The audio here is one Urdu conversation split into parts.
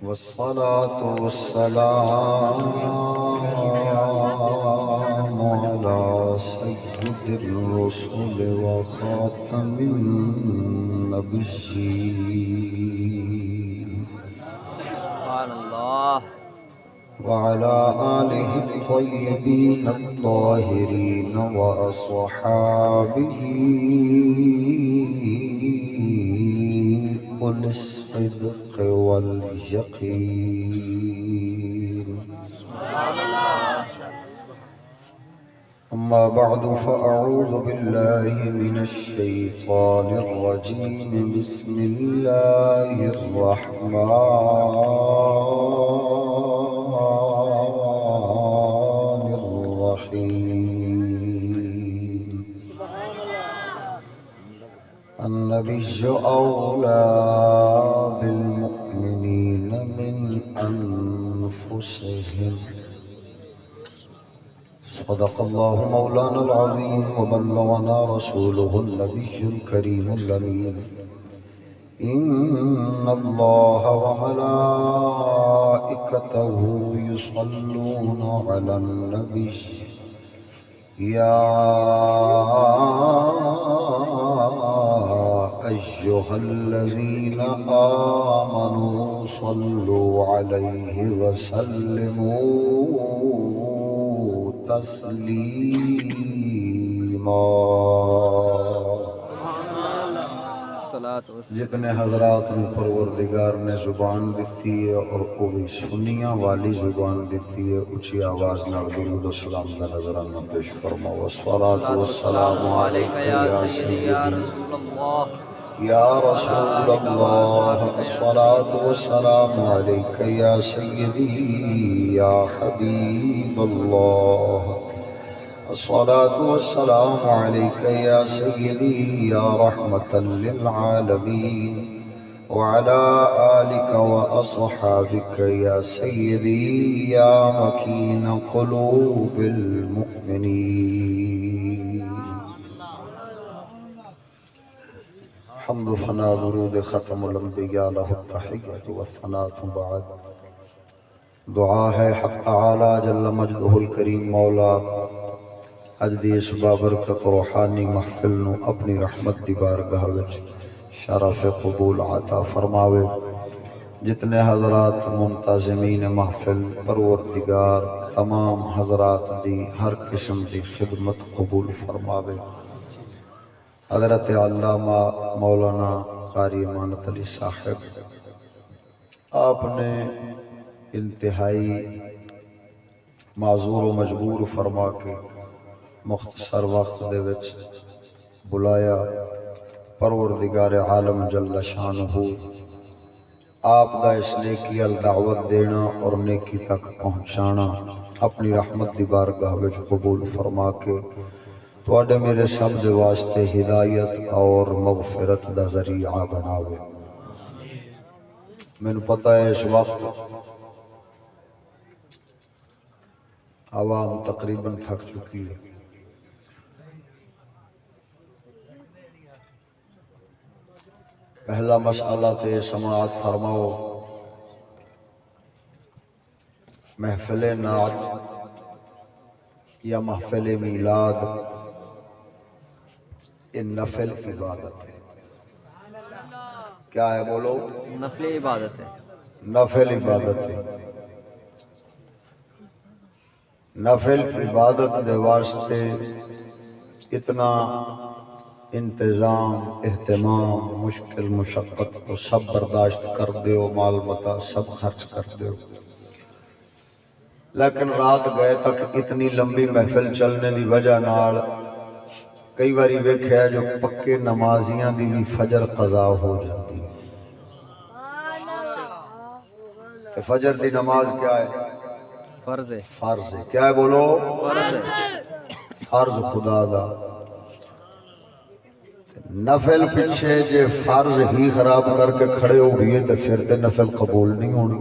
والصلاة والسلام على سيد الرسل وخاتم النبيين سبحان اللہ. وعلى آله الطيبين الطاهرين وأصحابه أولي الصدق واليقين. أما بعد فأعوذ بالله من الشيطان الرجيم. بسم الله الرحمن الرحيم. النبي أولى بالمؤمنين من أنفسهم. صدق الله مولانا العظيم وبلغنا رسوله النبي الكريم الأمين. إن الله وملائكته يصلون على النبي يا أيها الذين آمنوا صلوا عليه وسلموا تسلیما. جتنے حضرات نے پروردگار نے زبان دیتی ہے اور وہ بھی سنیاں والی زبان دیتی ہے، اونچی آواز نال درود و سلام کا نظرانہ پیش فرماؤ. والصلاۃ والسلام علیک یا سیدی یا رسول اللہ. الصلاۃ والسلام علیک یا سیدی یا حبیب اللہ. الصلاۃ والسلام علیک یا سیدی یا رحمۃ للعالمین وعلی آلک واصحابک یا سیدی یا مکین قلوب المؤمنین. حمد و ثنا درود ختم الانبیاء لہ التحیۃ والثناء بعد. دعا ہے حق تعالی جل مجدہ الکریم مولا اج دی اس بابرکت روحانی محفل نو اپنی رحمت دی بارگاہ وچ شرف قبول عطا فرماوے. جتنے حضرات منتظمین محفل پروردگار تمام حضرات دی ہر قسم دی خدمت قبول فرماوے. حضرت علامہ مولانا قاری امانت علی صاحب آپ نے انتہائی معذور و مجبور فرما کے مختصر وقت دے وچ بلایا. پروردگار عالم جل شانہ آپ دا اس نیکی ال دعوت دینا اور نیکی تک پہنچانا اپنی رحمت دی بارگاہ وچ قبول فرما کے تواڈے میرے سب دے واسطے ہدایت اور مغفرت دا ذریعہ بناوے. مینوں پتہ ہے اس وقت عوام تقریباً تھک چکی ہے. پہلا مسئلہ تے سماعت فرماؤ. محفل نعت یا محفل میلاد یہ نفل عبادت ہے. کیا ہے بولو؟ نفل عبادت ہے. نفل عبادت ہے. نفل عبادت دے واسطے اتنا انتظام اہتمام مشکل مشقت کو سب برداشت کر دیو، مال متا سب خرچ کر دیو، لیکن رات گئے تک اتنی لمبی محفل چلنے دی وجہ نال کئی باری ویکھیا جو پکے نمازیاں دی بھی فجر قضا ہو جاتی ہے. کہ فجر دی نماز کیا ہے؟ فرض ہے. فرض ہے. کیا ہے بولو؟ فرض ہے. فرض خدا دا. نفل پیچھے جے فرض ہی خراب کر کے کھڑے ہو گئے تو پھر تے نفل قبول نہیں ہونی.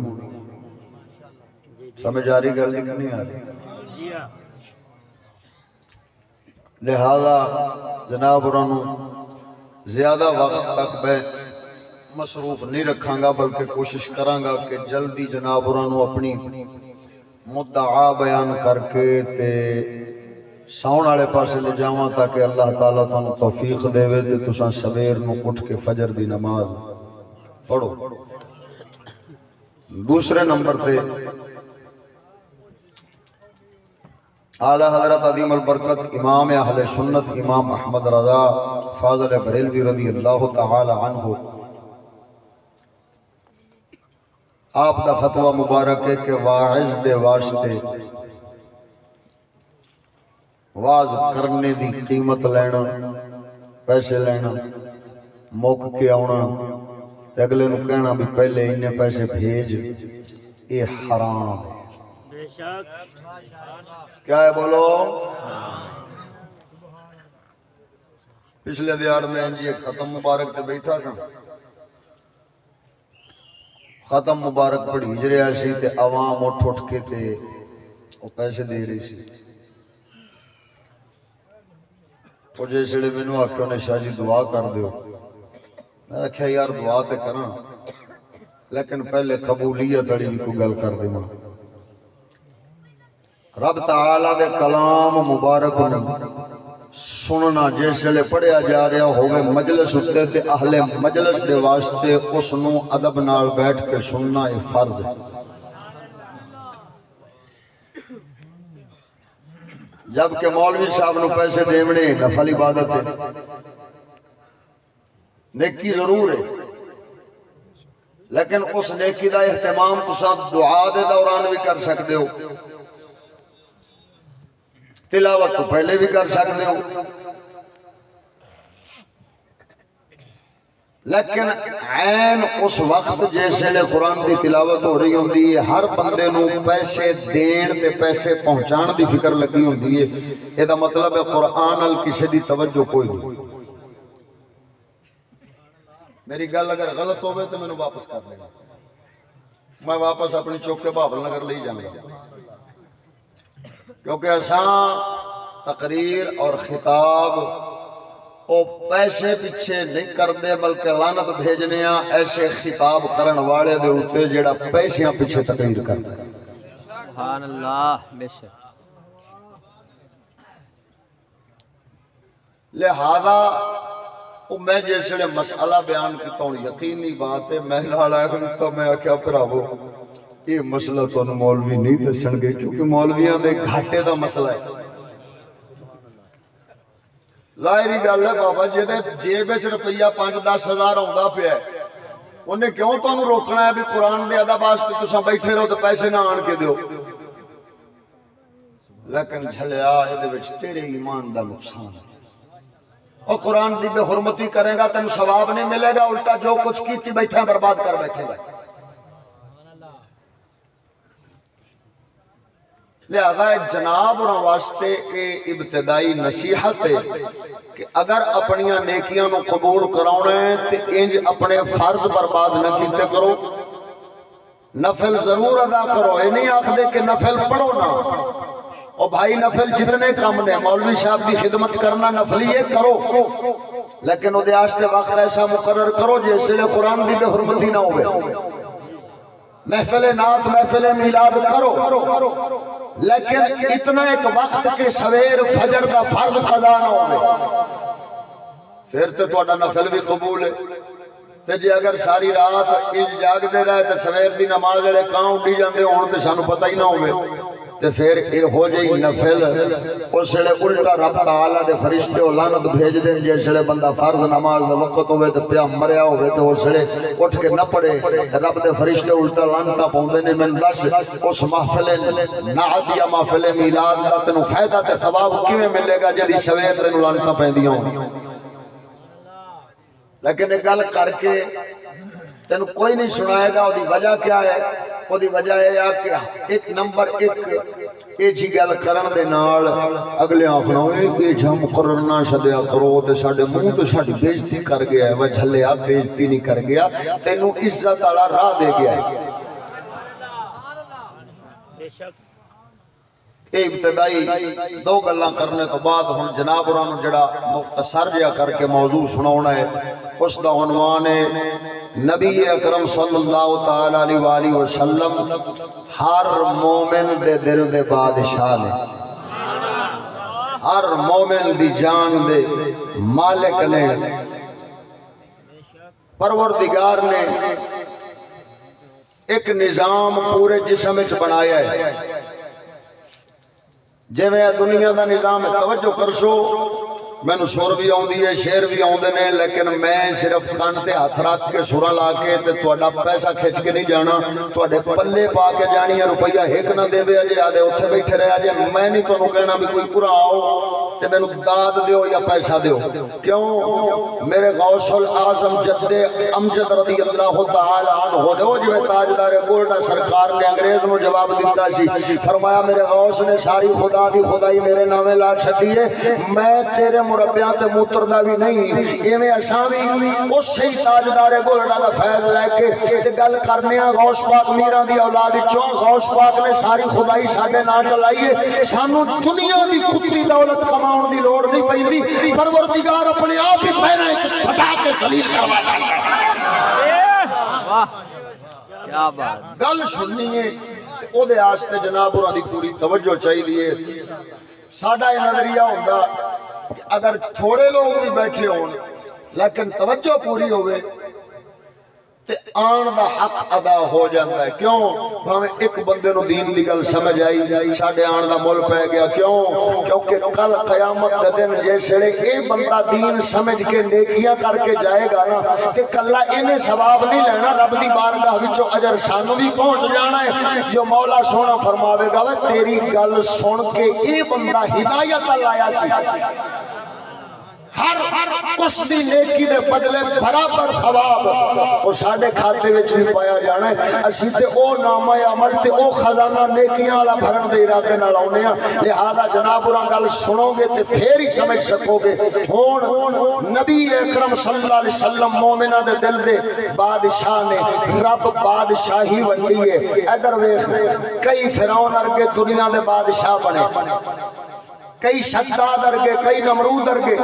سمجھ آ رہی گل نہیں آ رہی؟ لہذا جناب انہوں زیادہ وقت تک مصروف نہیں رکھاں گا بلکہ کوشش کراں گا کہ جلدی جناب انہاں نو اپنی مدعا بیان کر کے تے ساؤن والے پاسے لے جاواں تاکہ اللہ تعالیٰ تانوں توفیق دے تے تساں سویر نو اٹھ کے فجر دی نماز پڑھو۔ دوسرے نمبر تے اعلی حضرت عظیم البرکت امام اہل سنت امام احمد رضا فاضل بریلوی رضی اللہ تعالی عنہ آپ دا فتوہ مبارک ہے کہ واعظ دے واسطے واز کرنے دی قیمت لینا، پیسے لینا، موک کے آنا تے اگلے نو کہنا بھی پہلے انہیں پیسے بھیج، یہ حرام ہے۔ کیا ہے بولو؟ پچھلے دیار میں انجی ایک ختم مبارک تے بیٹھا سا، ختم مبارک پڑھی ہجرے ایسی تے عوام اٹھ کے تے وہ پیسے دے رہی سی۔ وہ جیسے میں نے آکھا انہیں شاہ جی دعا کر دیو، میں نے کہا یار دعا تے کرنا لیکن پہلے قبولیت اڑی بھی کوئی گل کر دے ماں۔ رب تعالیٰ دے کلام مبارک سننا جیسے لے پڑھیا جا رہا ہوئے مجلس اتے تے اہل مجلس دے واسطے اس نو ادب نال بیٹھ کے سننا یہ فرض ہے۔ جبکہ مولوی صاحب نو پیسے دیونے نفل عبادت ہے، نیکی ضرور ہے، لیکن اس نیکی دا اہتمام تساں دعا دے دوران بھی کر سکتے ہو، تلاوت تو پہلے بھی کر سکتے ہو، لیکن عین اس وقت جیسے لے قرآن دی تلاوت ہو رہی ہوندی ہے ہر بندے نو پیسے دین تے پیسے پہنچان دی فکر لگی ہوندی ہے، یہ دا مطلب ہے قرآن ال کسی دی توجہ کوئی نہیں۔ میری گل اگر غلط ہوئے تو میں نے واپس کر دینا، میں واپس اپنی چوکے بابل نگر لے جاؤں گا، کیونکہ اساں تقریر اور خطاب او پیسے پیچھے نہیں کر دے بلکہ لعنت بھیجنے ایسے خطاب کرن والے دے ہوتے جڑا پیسیاں پیچھے تقریر کرتا ہے۔ سبحان اللہ، بے شک۔ لہذا میں جیسے مسئلہ بیان کیتا ہوں یقینی بات ہے، میں لالا ہے میں آکھیا پراو یہ مسئلہ تو مولوی نہیں دسن گے کیونکہ مولویاں دے گھاٹے دا مسئلہ ہے۔ ظاہری گل ہے بابا جے جیب وچ روپیہ 5-10 ہزار آندا پیا ہے، انہیں کیوں تانوں روکنا ہے بھی قرآن دے ادب واسطے تساں بیٹھے رہو تے پیسے نہ آن کے دیو؟ لیکن جھلیا اے وچ تیرے ایمان دا نقصان ہے۔ اور قرآن دی بے حرمتی کرے گا تینوں ثواب نہیں ملے گا، الٹا جو کچھ کیتی بیٹھا برباد کر بیٹھے گا۔ لہذا جناب اور واسطے اے ابتدائی نصیحت ہے کہ اگر اپنیاں نیکیاں نو قبول کراؤنا ہے تے انج اپنے فرض برباد نہ کیتے کرو، نفل ضرور ادا کرو، یہ نہیں آکھ دے کہ نفل پڑھو نہ، اور بھائی نفل جتنے کم نے مولوی صاحب کی خدمت کرنا نفلی ہے کرو، لیکن وہ آستے وقت ایسا مقرر کرو جیسے لے قرآن دی بے حرمتی نہ ہوئے، محفل نعت محفل میلاد کرو، لیکن اتنا ایک وقت کے سویر فجر دا فرض قضا نہ ہوئے، پھر تے تو نفل بھی قبول ہے۔ تے جے اگر ساری رات انج جاگ دے رہے تے سویر دی نماز لے کہاں اٹھی جاندے ہون تے سانو پتہ ہی نہ ہوئے، تے پھر اے ہو جائی نفل، اس لئے الٹا رب تعالیٰ دے فرشتے و لعنت بھیج دیں جیسے لئے بندہ فرض نماز دا وقت ہوئے تے پیا مریا ہوئے تے اس لئے اٹھ کے نہ پڑے، رب دے فرشتے الٹا لعنتہ پوندے نے من دس اس محفل نعت یا محفل میلاد دا تنو فائدہ تے ثواب کیویں ملے گا جدی سویر تنو لعنتہ پہندیاں ہوں۔ لیکن ایک گل کر کے تینو کوئی نہیں سنائے گا، وہ وجہ کیا ہے؟ وہ وجہ ہے کہ ایک نمبر ایک جی گل کرن دے نال اگلے آخنا ہوئے کہ جہاں مقرر نہ شدیا کرو تے ساڑھے منہ تو ساڑھی بیجتی کر گیا ہے، وہ جھلیا بیجتی نہیں کر گیا، تینو عزت اللہ راہ دے گیا ہے۔ اے ابتدائی دو گلاں کرنے تو بعد ہن جناب اور جڑا مختصر جیا کر کے موضوع سناؤنا ہے، اس دا عنوان ہے نبی اکرم صلی اللہ تعالی علیہ وآلہ وسلم ہر مومن دے دل دے بادشاہ نے، ہر مومن دی جان دے مالک نے، پروردگار نے ایک نظام پورے جسم وچ بنایا ہے۔ جے میں دنیا دا نظام ہے، توجہ کرسو، میں سر بھی آؤندی ہے، شیر بھی آؤندے نے، لیکن میں صرف کان تے ہاتھ رکھ کے سراں لا کے تے تہاڈا پیسہ کھچ کے نہیں جانا، تہاڈے پلے پا کے جانی ہے، روپیہ ایک نہ دے اجے آدھے اوتھے بیٹھے رہے اجے، میں نہیں تانوں کہنا بھی کوئی پورا آؤ تے مینوں داد دیو یا پیسہ دیو۔ کیوں؟ میرے غوث الاعظم جد امجد رضی اللہ تعالی عنہ نے جو تاجدار گولڈا سرکار نے انگریز نو جواب دیتا سی، فرمایا میرے غوث نے ساری خدا دی خدائی میرے نامے لا چھڈی ہے، میں تیرے مربیاں تے موتردا بھی نہیں، ایویں اساں بھی اسی تاجدار گولڈا دا فیض لے کے تے گل کرنے ہاں غوث پاک میراں دی اولاد وچوں، غوث پاک نے ساری خدائی ساڈے نال چلائی ہے، سانو دنیا دی کتی دولت کماؤن دی لوڑ نہیں پیندی، پروردگار اپنے آپ ہی پیراں وچ سٹا کے ذلیل کروا چھڈدا۔ واہ کیا بات، گل سننی ہے او دے واسطے جناب ہوراں دی پوری توجہ چاہیے۔ ساڈا یہ نظریہ ہوندا کہ اگر تھوڑے لوگ بھی بیٹھے ہون لیکن توجہ پوری ہوئے تے آن دا حق ادا ہو جاتا ہے۔ کیوں؟ بھاویں ایک بندے نو دین دی گل سمجھ آئی، ساڈے آن دا مول پہ گیا۔ کیوں؟ کیونکہ کل قیامت دے دن جیسے اے بندہ دین سمجھ کے نیکیاں کر کے جائے گا نا تے کلا انہیں ثواب نہیں لینا، رب دی بارگاہ وچوں اجر سانو بھی پہنچ جانا ہے۔ جو مولا سونا فرماوے گا تیری گل سن کے اے بندہ ہدایت لایا سی، ہر اس دی نیکی دے بدلے برابر ثواب اور ساڈے کھاتے وچ بھی پایا جانا ہے۔ اسی تے او نامہ عمل تے او خزانہ نیکیاں والا بھرن دے ارادے نال آونے ہاں، لہذا جناب اور گل سنو گے تے پھر ہی سمجھ سکو گے۔ ہن نبی اکرم صلی اللہ علیہ وسلم مومناں دے دل دے بادشاہ نے، رب بادشاہی ونڈی ہے۔ ادھر ویکھ، کئی فرعون ورگے دنیا دے بادشاہ بنے، کئی شداد ارگے، کئی نمرود ارگے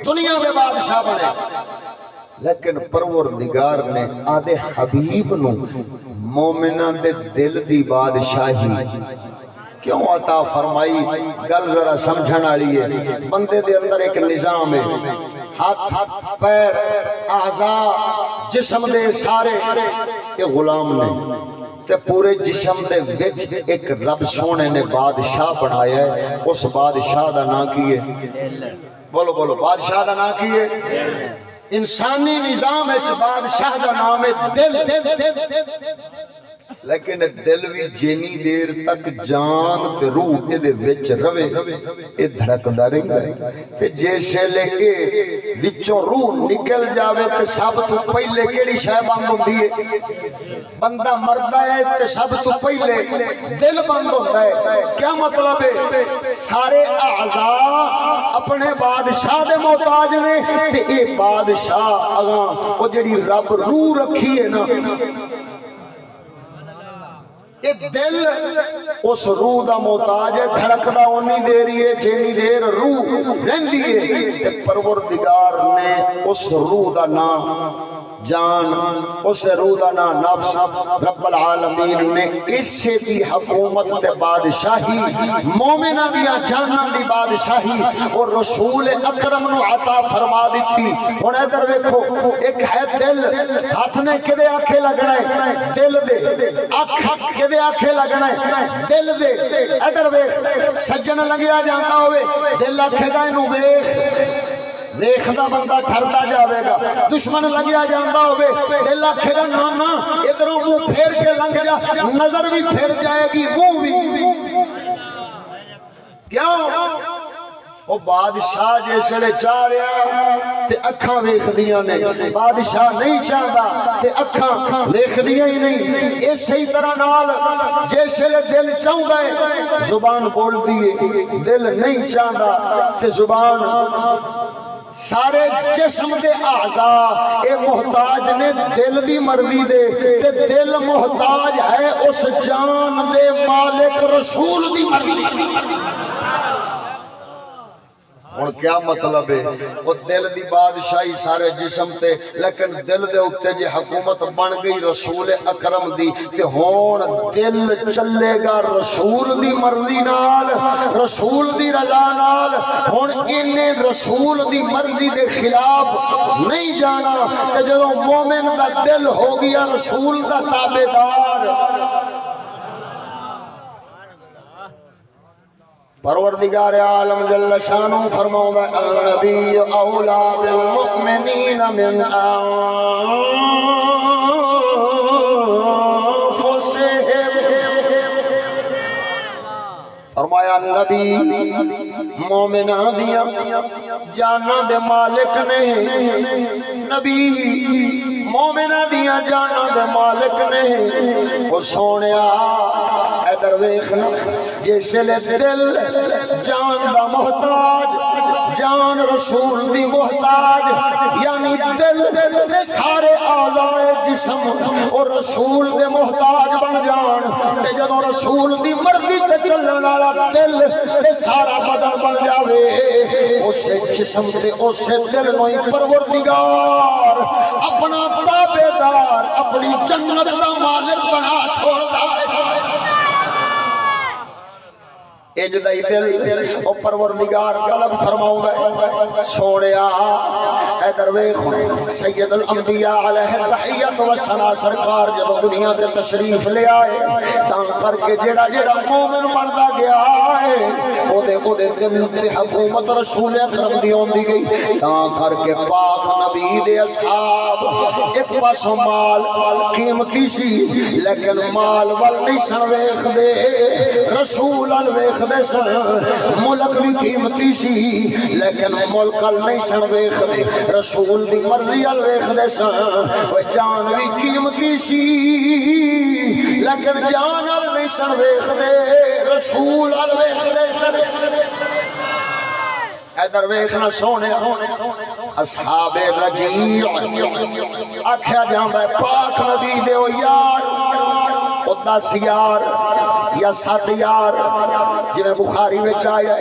دنیا میں بادشاہ بنے، لیکن پروردگار نے آدھے حبیب نو مومنہ دے دل دی بادشاہی کیوں عطا فرمائی؟ گل ذرا سمجھن والی ہے۔ بندے دے اندر ایک نظام ہے، ہاتھ پیر اعضاء جسم دے سارے یہ غلام نے، تے پورے جسم دے وچ ایک رب سونے نے بادشاہ بنایا ہے۔ اس بادشاہ دا نام کی ہے؟ بولو بولو، بادشاہ دا نام کی ہے؟ انسانی نظام وچ بادشاہ دا نام ہے دل، لیکن دل بھی جینی دیر تک جان تے روح دے وچ روے اے دھڑکدا رہندا ہے، تے جیسے لے کے وچوں روح نکل جاوے تے سب تو پہلے کیڑی شے بند ہوندی ہے؟ بندہ مردا ہے تے سب تو پہلے دل بند ہوتا ہے۔ کیا مطلب ہے؟ سارے اعضاء اپنے بادشاہ دے محتاج نے تے اے بادشاہ اگاں او جڑی رب روح رکھی ہے نا، ایک دل اس روح دا محتاج ہے، دھڑکدا اونی دیر ہے جنی دیر روح رہندی ہے۔ پروردگار نے اس روح دا نام جان، اس روح دا نام نفس، رب العالمین نے اسے دی حکومت تے بادشاہی، مومنہ دیا جاناں دی بادشاہی اور رسول اکرم نو عطا فرما دیتی۔ ہن ادھر ویکھو، ایک ہے دل، ہاتھ نے کدے آکھے لگنا ہے؟ دل دے، اکھ کدے آکھے لگنا ہے؟ دل دے۔ ادھر ویکھ، سجن لگیا جاندا ہوئے دل آکھے گا اینو ویکھ، ویکھدا بندہ ٹھردا جاوے گا۔ دشمن لگیا جاندا ہوئے دل آکھے گا نا نا ادھروں منہ پھیر کے لنگ جا، نظر بھی پھر جائے گی، منہ بھی۔ کیوں؟ وہ بادشاہ جیسے چاہ رہا تے اکھاں ویکھدیاں نے، بادشاہ نہیں چاہتا تے اکھاں ویکھدیاں ہی نہیں۔ اسی طرح نال جیسے دل چاہتا ہے زبان بول دیے، دل نہیں چاہتا تے زبان، سارے جسم دے اعضاء اے محتاج نے دل دی مرضی دے، تے دل محتاج ہے اس جان دے مالک رسول دی مرضی۔ ہن کیا مطلب ہے وہ دل دی بادشاہی سارے جسم تے لیکن دل دے اوتے جے حکومت بن گئی رسول اکرم دی تے ہن دل چلے گا رسول دی مرضی نال رسول دی رضا نال ہن انہیں رسول دی مرضی دے خلاف نہیں جانا تے جدوں مومن دا دل ہو گیا رسول دا تابعدار پروردگار عالم جل شانہ فرماؤں النبی اولا بالمؤمنین من انفسہم فرمایا نبی مومنہ دیا جانا دے مالک نے نبی مومنہ دیا جانا دے مالک نے وہ سونیا اے درویخنا جیسے لے دل جان دا محتاج جان رسول دی محتاج یعنی دل نے سارے آزائے جسم اور رسول دے محتاج بن جان تے جدوں رسول دی مرضی تے چلن والا دل تے سارا بدن بن جاوے اسے جسم تے اسے دل نو ہی پروردگار اپنا تابعدار اپنی جنت دا مالک بنا چھوڑ جائے اجدائی دل او پروردگار قلب فرماؤں گا سوڑیا اے درویخ سید الانبیاء علیہ التحیت والثناء سرکار جب دنیا کے تشریف لے آئے تاں کر کے جڑا جڑا مومن مردہ گیا ہے او دے دل تے حکومت رسول اکرم دی ہوندی گئی تاں کر کے پاک نبی دے اصحاب ایک پاسوں مال قیمتی سی لیکن مال وال نہیں سن ویخ دے رسول الویخ دے سن ملک بھی قیمتی سی لیکن ملک نہیں سن ویخ دے رسول دی مرضی الویخ دے سن جان بھی قیمتی سی لیکن جان نہیں سن ویخ دے رسول الویخ دے سن ادھر ویکھنا سونے اصحاب رجیع آکھیا جاندا ہے پاک نبی دے او یار او 10 یار یا 7 یار جنہیں بخاری وچ آیا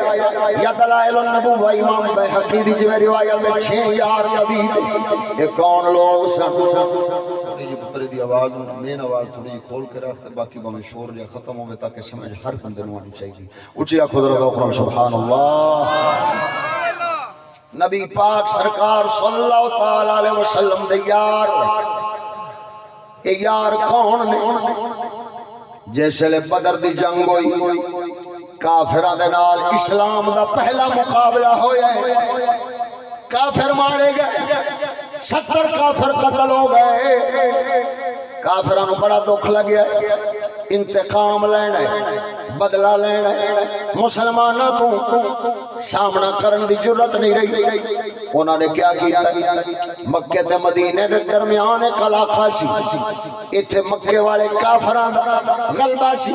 یا دلائل النبوہ امام بیہقی دی جو روایت میں 6 یار نبی دے یہ کون لوگ سن جی پتر دی آواز مین آواز تھوڑی کھول کے رکھتے باقی میں شور جا ختم ہوئے تاکہ سمجھ ہر بندے نو آنی چاہیے اچھی خدرت اکرم سبحان اللہ نبی پاک سرکار صلی اللہ تعالیٰ علیہ وسلم دے یار اے یار کون نے جیسے لے بدر دی جنگ ہوئی کافرہ دے نال اسلام دا پہلا مقابلہ ہویا ہے کافر مارے گئے 70 کافر قتل ہو گئے کافرانو بڑا دکھ لگیا انتقام لینا ہے بدلہ لینا ہے مسلمانوں کو سامنا کرن دی جرت نہیں رہی انہوں نے کیا کیتا مکہ تے مدینے دے درمیان ایک علاقہ سی ایتھے مکے والے کافران غلبہ سی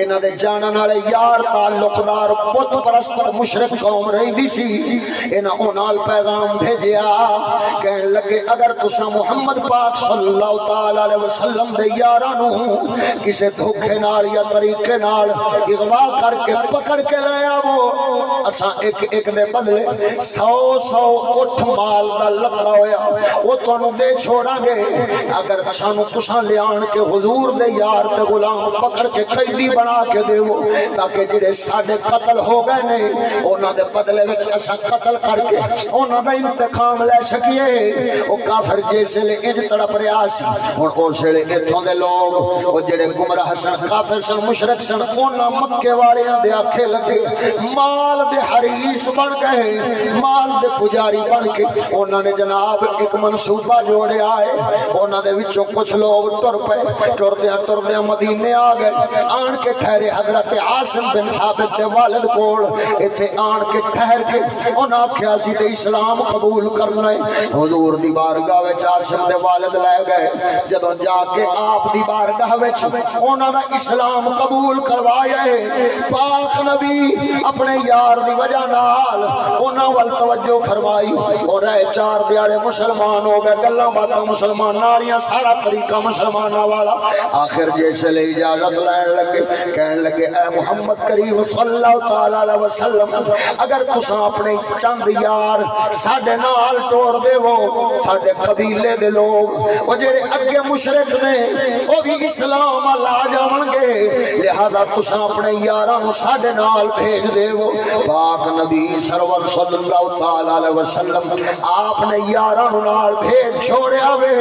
انہوں نے جانن والے یار تعلقدار بت پرست مشرک قوم رہی سی انہوں نال پیغام بھیجیا کہنے لگے اگر تسا محمد پاک صلی اللہ تعالی علیہ وسلم دے یارانو کسے دھوکے نال یا طریقے نال اغوا کر کے پکڑ کے لے آو اساں ایک دے بدلے 100 اٹھ مال دا لتا ہویا وہ تانوں دے چھوڑاں گے اگر سانو تساں لے آن کے حضور دے یار تے غلام پکڑ کے قیدی بنا کے دیو تاکہ جڑے ساڈے قتل ہو گئے نے انہاں دے بدلے وچ اساں قتل کر کے انہاں دا انتقام لے سکیے او کافر جیسے لے انج تڑپ رہیا سی ہن اس ویلے ایتھوں دے لوگ او جڑے گمراہ سن کافر سن مشرک سن انہاں مکے والیاں دے آکھے لگے مال دے حریص بن گئے مال دے پجاری بن کے انہوں نے جناب ایک منصوبہ جوڑیا ہے انہوں نے وچوں کچھ لوگ ٹر پے ٹردیاں مدینے آ گئے آن کے ٹھہرے حضرت عاصم بن ثابت دے والد کول ایتھے آن کے ٹھہر کے انہاں آکھیا سی تے اسلام قبول کرنا ہے حضور دی بارگاہ وچ عاصم دے والد لے گئے جدوں جا کے آپ دی بارگاہ وچ انہاں دا اسلام قبول کروایا ہے پاک نبی اپنے یار دی وجہ نال انہاں ول توجہ فرمائی اور رہے 4 دیہڑے مسلمان ہو گئے گلاں باتاں مسلمان والیاں سارا طریقہ مسلماناں والا آخر جیسے لے اجازت لین لگے کہن لگے اے محمد کریم صلی اللہ تعالی علیہ وسلم اگر تساں اپنے چند یار ساڈے نال ٹور دے وہ ساڈے قبیلے دے لوگ او جڑے اگے مشرک نے او بھی اسلام لا جاون گے لہذا تساں اپنے یاراں نوں ساڈے نال بھیج دیو پاک نبی سرور صلی اللہ تعالی علیہ وسلم آپ نے یاراں نوں نال بھیج چھوڑیا وے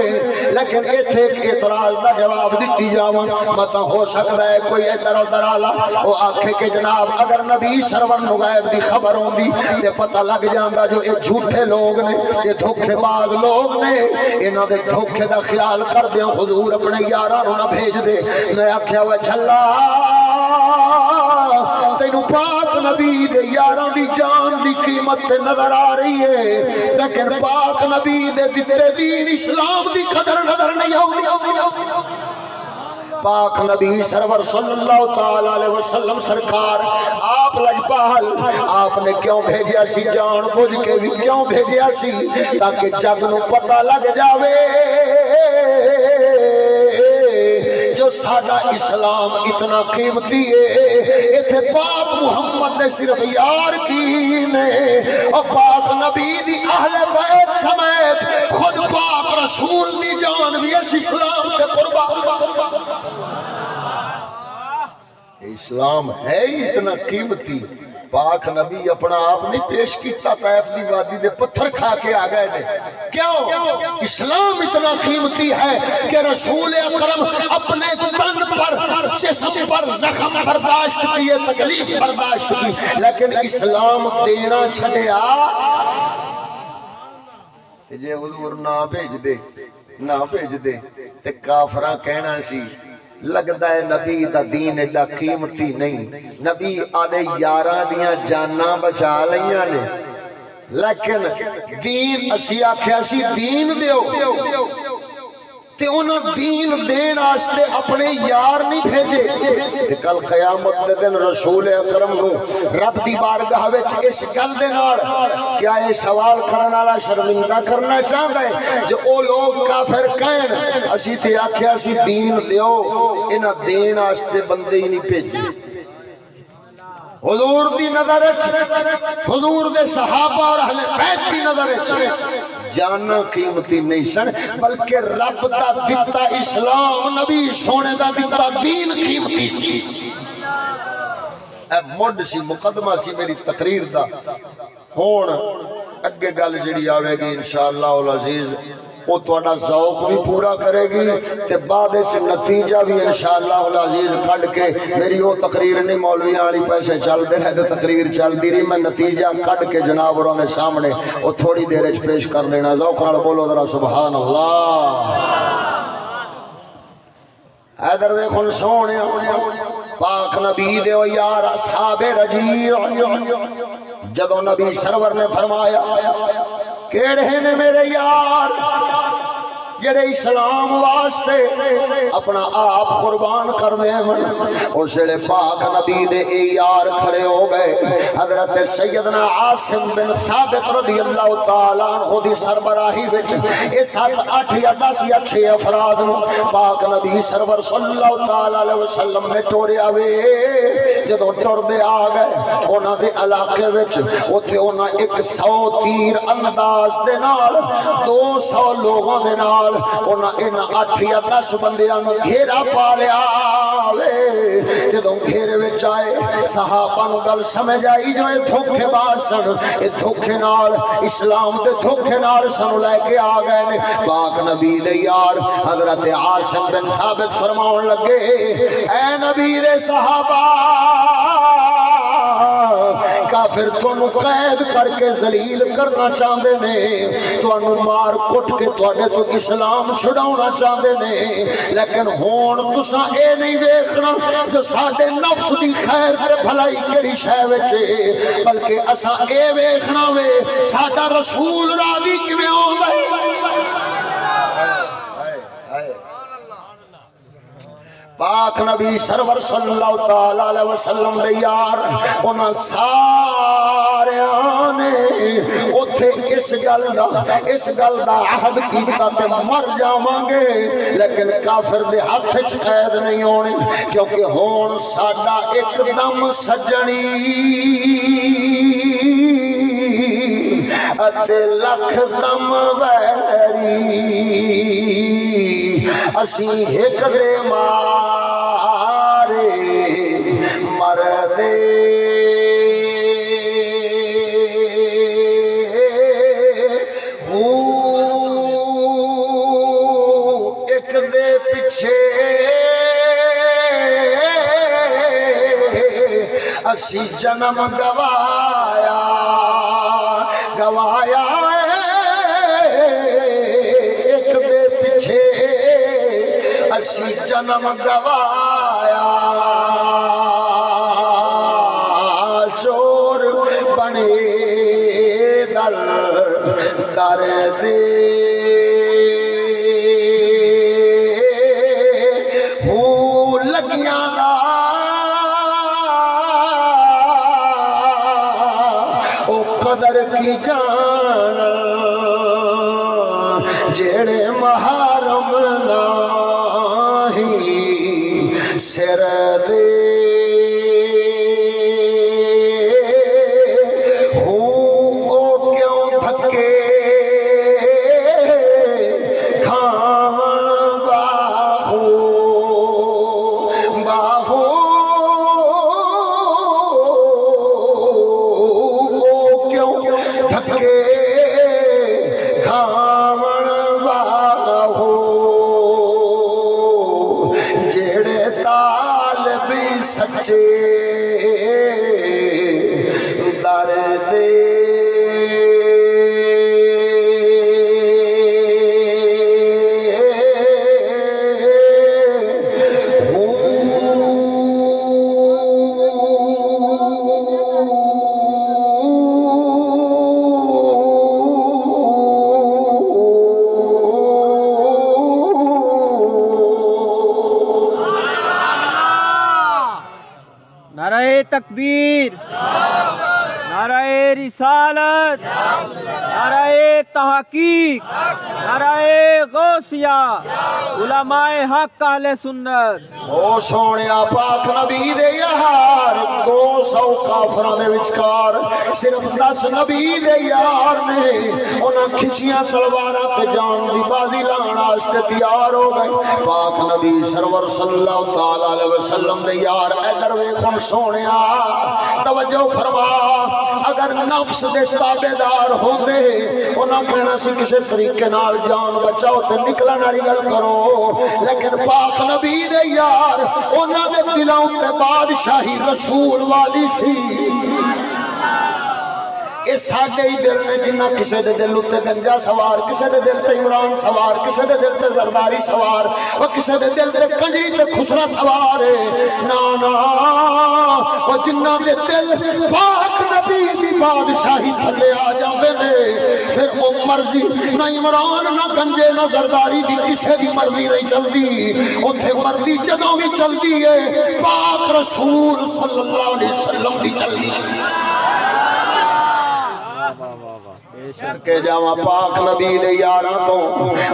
لیکن ایتھے ایک اعتراض دا جواب دتی جاواں مت ہو سکدا ہے کوئی ادھر ادھر والا او آکھے کہ جناب اگر نبی سرور نوں غیب دی خبر ہوندی تے پتہ لگ جاندا جو اے جھوٹے لوگ نے اے دھوکے باز لوگ نے انہاں دے دھوکے دا خیال کردیاں حضور اپنے یاراں نوں نہ بھیج دے میں آکھیا وے چھلا تینوں پاک نبی دے یاراں دی جان دی قیمت تے نظر آ رہی ہے لیکن پاک نبی دے دتے دین اسلام دی قدر نظر نہیں آوندی پاک نبی سرور صلی اللہ تعالی علیہ وسلم سرکار آپ لجپال آپ نے کیوں بھیجیا سی جان بوجھ کے بھی کیوں بھیجیا سی تاکہ جگ نو پتہ لگ جاوے جو ساڈا اسلام اتنا قیمتی ہے ایتھے پاک محمد نے صرف یار کی نے اور پاک نبی دی اہل بیت سمیت خود پاک رسول دی جان بھی اس اسلام سے قربان اسلام ہے ہی اتنا قیمتی پاک نبی اپنا آپ نہیں پیش کیتا طائف دی وادی دے پتھر کھا کے آ گئے نے کیوں اسلام اتنا قیمتی ہے کہ رسول اکرم اپنے تن پر جسم پر زخم برداشت کیے تکلیف برداشت کی لیکن اسلام دینا چھڑیا جے حضور نہ بھیج دے تے کافراں کہنا سی لگدا ہے نبی دا دین ایڈا قیمتی نہیں نبی آدھے یاراں دیاں جاناں بچا لیاں نے لیکن دین اسی آکھیا سی دین دیو تے انہاں دین دین آستے اپنے یار نہیں بھیجے تے کل قیامت دے دن رسول اکرم نو رب دی بارگاہ وچ اس گل دے نال کیا یہ سوال کرن والا شرمندہ کرنا چاہندا ہے جو او لوگ کافر کہن اسی تے آکھیا سی دین دیو انہاں دین آستے بندے ہی نہیں بھیجے حضور دی نظر حضور دے صحابہ اور اہل بیت دی نظر جانا قیمتی نہیں سن بلکہ رب دا دتا اسلام نبی سونے دا دتا دین قیمتی سی اے مڈ سی مقدمہ سی میری تقریر دا ہون اگے گل جڑی آوے گی انشاءاللہ العزیز وہ توڑا ذوق بھی پورا کرے گی تے بعد اس نتیجہ بھی انشاءاللہ العزیز کھڑ کے میری وہ تقریر نہیں مولوی آلی پیسے چل دے رہے تقریر چل دی رہی میں نتیجہ کھڑ کے جناب اور ہمیں سامنے وہ تھوڑی دیر پیش کر دینا ذوق نال بولو ذرا سبحان اللہ حیدر ویکھن سونے پاک نبی دے و یار اصحاب رجیع جدو نبی سرور نے فرمایا کیڑے نے میرے یار جڑے اسلام واسطے اپنا آپ قربان کرنے ہیں اس لئے پاک نبی دے اے یار کھڑے ہو گئے حضرت سیدنا عاصم بن ثابت رضی اللہ تعالیٰ عنہ دی سربراہی وچ اے 7 8 یا 10 یا 6 افراد نو پاک نبی سرور صلی اللہ تعالیٰ علیہ وسلم نے ٹوریا وے جدو ٹور دے آ گئے انہاں دے علاقے وچ اوتھے انہاں 100 تیر انداز دے نال 200 لوگوں دے نال انہاں 8 یا 10 بندیاں نوں گھیرا پا لیا وے جدوں گھیرے وچ آئے صحابہ نوں گل سمجھ آئی جو اے دھوکے باز سن اے دھوکے نال اسلام دے دھوکے نال سن لے کے آ گئے نے پاک نبی دے یار حضرت عاصم بن ثابت فرماون لگے اے نبی دے صحابہ کافر تانوں قید کر کے ذلیل کرنا چاہندے نے تانوں مار کٹ کے تواڈے تو اسلام چھڑاونا چاہندے نے لیکن ہون تساں اے نہیں ویکھنا جو ساڈے نفس دی خیر تے بھلائی کیڑی شے وچ بلکہ اساں اے ویکھنا وے ساڈا رسول راضی کیویں ہوندا ہے پاک نبی سرور صلی اللہ تعالی علیہ وسلم دے یار انہاں ساریاں نے اوتھے اس گل دا عہد کیتا تے مر جاواں گے لیکن کافر دے ہاتھ وچ قید نہیں ہونی کیونکہ ہون ساڈا ایک دم سجنی اتے لکھ دم ویری اسی ایک دے مارے مردے ایک دے پیچھے اسی جنم گوایا ایک دے پیچھے اسی جنم گوایا چور بنے در دے ہو لگیاں دا او قدر کی جان جڑے محرم نہیں سر دے سچے در دے نعرہ تکبیر، نعرہ رسالت، نعرہ تحقیق، نعرہ غوثیہ، علماء حق اہل سنت۔ او سونیا پاک نبی دے یار 200 کافراں دے وچکار صرف 10 نبی دے یار نے انہاں کھچیاں تلواراں تے جان دی بازی لاؤن واسطے تیار ہو گئے۔ پاک نبی سرور صلی اللہ تعالی علیہ وسلم دے یار ادھر ویکھن سونیا توجہ فرما، اگر نفس دے تابعدار ہوندے انہاں کہنا سی کسے طریقے نال جان بچاؤ تے نکلن والی گل کرو، لیکن پاک نبی دے یار انہاں دے دلاں تے بادشاہی رسول والی سی۔ اے ساڈے ہی دل نے جنہ کسے دے دل تے گنجا سوار، کسے دے دل تے عمران سوار، کسے دے دل تے زرداری سوار، اور کسے دے دل تے کنجری تے خسرا سوار ہے۔ نا نا وہ جنہ دے دل پاک نبی دی بادشاہی تھلے آ جاندے نے پھر وہ مرضی نہ عمران نہ گنجے نہ زرداری دی کسے دی مرضی نہیں چلدی، اوتھے مرضی جدوں بھی چلدی ہے پاک رسول صلی اللہ علیہ وسلم دی چلدی ہے۔ کے جاواں پاک نبی دے یاراں تو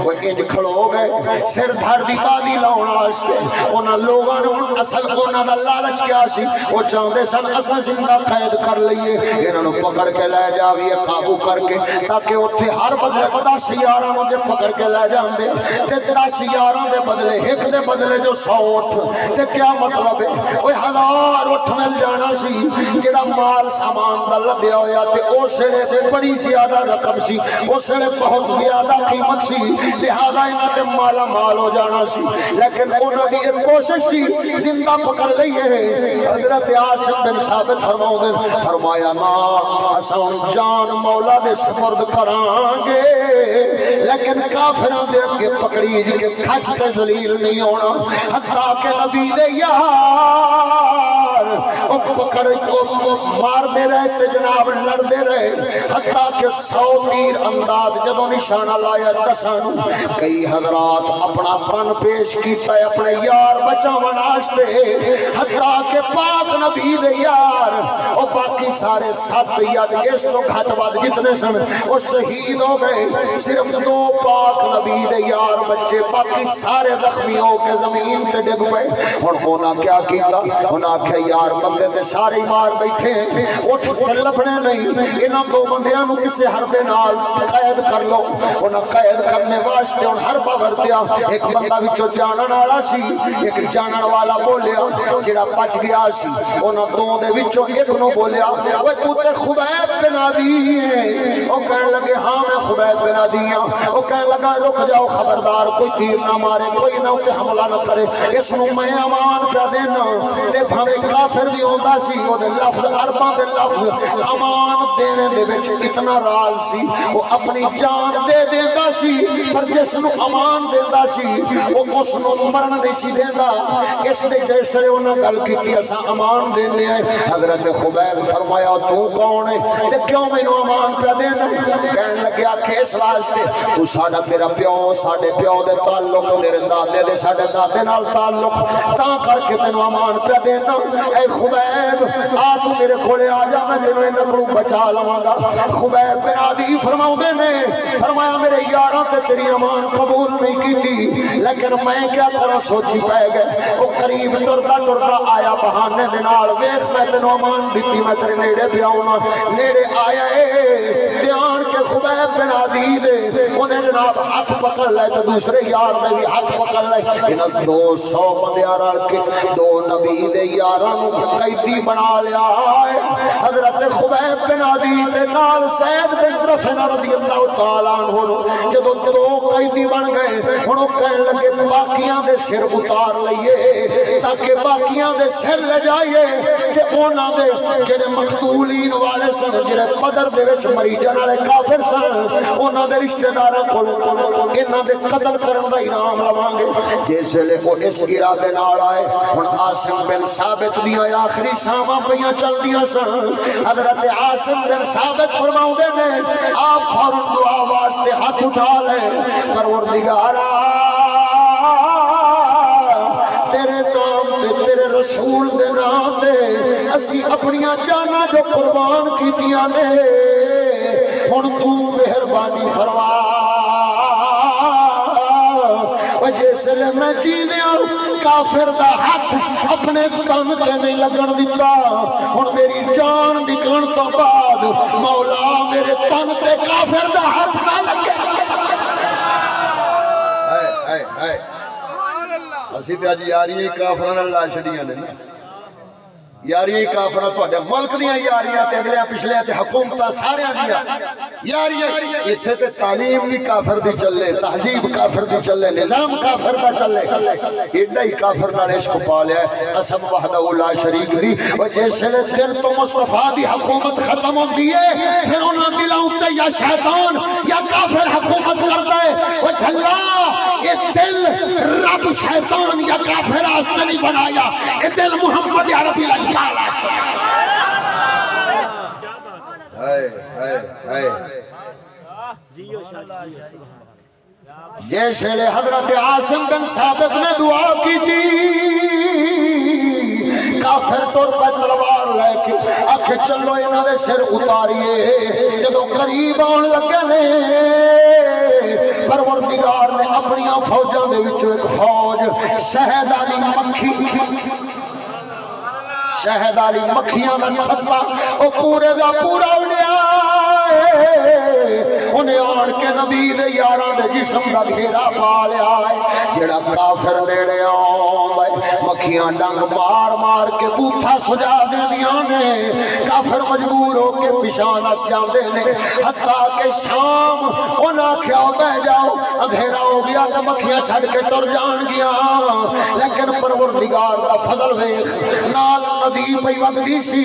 وہ انج کھلو گئے سر دھڑ دی بازی لاؤن واسطے۔ انہاں لوگاں نے اصل انہاں دا لالچ کیا سی، وہ چاہندے سن اساں زندہ قید کر لئیے، انہاں نوں پکڑ کے لے جاویے قابو کر کے، تاکہ اوتھے ہر بدلے 10 یاراں نوں جے پکڑ کے لے جاندے تے 10 یاراں دے بدلے ایک دے بدلے جو 100 اٹھ تے کیا مطلب ہے؟ اوے 1000 اٹھ مل جانا سی، جڑا مال سامان دا لبیا ہویا تے اس ویلے بڑی زیادہ رقم سی، اس ویلے بہت زیادہ قیمت سی، لہذا انہاں تے مالا مال ہو جانا سی، لیکن انہاں دی ایک کوشش سی زندہ پکڑ لئیے۔ حضرت عاصم بن ثابت فرمایا نا اساں جان مولا دے سپرد کران گے، لیکن کافراں دے اگے پکڑی کے کھچ تے ذلیل نہیں ہونا، حتیٰ کہ نبی دے یار او پکڑ کو مار دے رہے تے جناب لڑ دے رہے، حتیٰ کہ 100 تیر انداز جدو نشانہ لایا دسانو کئی حضرات اپنا پن پیش کیتا ہے اپنے یار بچاون واسطے حتیٰ کہ پاک نبی دے یار اور باقی سارے 7 یاد اس تو گھٹ ود جتنے سن وہ شہید ہو گئے صرف 2 پاک نبی دے یار بچے باقی سارے زخمی ہو کے زمین تے ڈگ پئے ہن ہونا کیا کیتا انہاں کہ یار بندے تے سارے مار بیٹھے اٹھ کے لبنے نہیں انہاں 2 بندیاں نو کسے حرب نال قید کر لو انہاں قید کرنے واسطے ہن حرب ورتیا ایک بندہ وچوں جانن والا سی ایک جانن والا بولیا جڑا بچ گیا سی انہاں 2 دے وچوں ایک نو بولیا اوے تو تے خبیب بن عدی ہے او کہن لگے ہاں میں خبیب بن عدی ہاں او کہن لگا رک جاؤ خبردار کوئی تیر نہ مارے کوئی نہ تے حملہ نہ کرے اس نو میں امان پہ دینا تے بھاویں کافر بھی ہوندا سی او دے لفظ عرباں دے لفظ امان دینے دے وچ اتنا راز سی او اپنی جان دے دیندا سی پر جس نو امان دیندا سی او اس نو مرن نہیں سی دیندا اس دے جیسے انہاں گل کیتی اساں امان دینے ہیں حضرت خبیب فرمایا تو کون ہے تے کیوں مینوں امان پہ دینا کہن لگیا کہ اس واسطے تو ساڈا تیرا پیو ساڈے پیو دے تعلق تیرے دادے دے ساڈے دادے نال تعلق تاں کر کے تینوں امان پہ دینا اے خبیب آ تو میرے کولے آ جا میں تینوں انہاں کولوں بچا لواں گا خبیب بن عدی فرماؤندے نے فرمایا میرے یاراں تے تیری امان قبول نہیں کیتی لیکن میں کیا کراں سوچی پے گئے او قریب ٹردا ٹردا آیا بہانے دے نال ویکھ میں تینوں امان دتی میں تیرے نیڑے پہ آؤں نیڑے آیا دھیان کے خبیب بن عدی دے انہیں جناب ہاتھ پکڑ لے تو دوسرے یار دے بھی ہاتھ پکڑ لے انہیں 200 بندیاں رل کے 2 نبی دے یارانو قیدی بنا لیا حضرت خبیب بن عدی دے نال سید بن رفع رضی اللہ تعالیٰ عنہ جدو 2 قیدی بن گئے انہوں کہنے لگے باقیاں دے سر اتار لئیے تاکہ باقیاں دے سر لے جائیے کہ اونا دے جنہیں مقتولین والے سن جنہیں قدر دے وچ مریجان والے کافر سن اونا دے رشتہ داراں کول انہاں دے قتل کرن دا انعام لواں گے جیسے لے کو اس ارادے نال آئے ہن عاصم بن ثابت دی آخری شاماں پیاں چل دیاں سن حضرت عاصم بن ثابت فرماؤندے نے آپ فوراً دعا واسطے ہاتھ اٹھا لے پروردگارا تیرے نام دے تیرے رسول دے نام دے اسی اپنیاں جانا جو قربان کیتیاں نے ہن تو مہربانی فرما جیسے میں جیدیاں کافر دا ہاتھ اپنے تن تے نہیں لگن دیتا ہن میری جان نکلن تو بعد مولا میرے تن تے کافر دا ہاتھ نہ لگے اسی تے اج یاریاں کافراں نال لا چھڑیاں نے نا یاریاں کافراں تہاڈے ملک دیاں یاریاں تے اگلے پچھلے تے حکومتاں سارے دیاں یاریاں ایتھے تے تعلیم بھی کافر دی چلے تہذیب کافر دی چلے نظام کافر دا چلے ایڈا ہی کافر نال عشق پا لیا قسم وحدہ لا شریک دی او جیسے دل تو مصطفیٰ دی حکومت ختم ہوندی ہے پھر انہاں دلاں تے یا شیطان یا کافر حکومت کردا ہے او جھلا یہ دل رب شیطان یا کافر واسطے نہیں بنایا یہ دل محمد عربی لجپال واسطے جیسے لے حضرت عاصم بن ثابت نے دعا کی تھی کافر طور پر تلوار لے کے آکھے چلو انہاں دے سر اتاریے جدو قریب آن لگے نے پروردگار نے اپنی فوجاں دے وچوں ایک فوج شہد علی مکھی شہد علی مکھیاں دا چھتا او پورے دا پورا اڑیا انہیں آن کے نبی دے یاران دے جسم دا گھیرا پا لیا جڑا کافر نیڑے آن مکھیاں ڈنگ مار مار کے بوتھا سجا دے دیاں نے کافر مجبور ہو کے پیشان اس جاندے نے حتیٰ کہ شام انہاں کیا بہ جاؤ اندھیرا ہو گیا تو مکھیاں چھڑ کے ٹر جان گیا لیکن پروردگار دا فضل ویکھ نال ندی پئی وگدی سی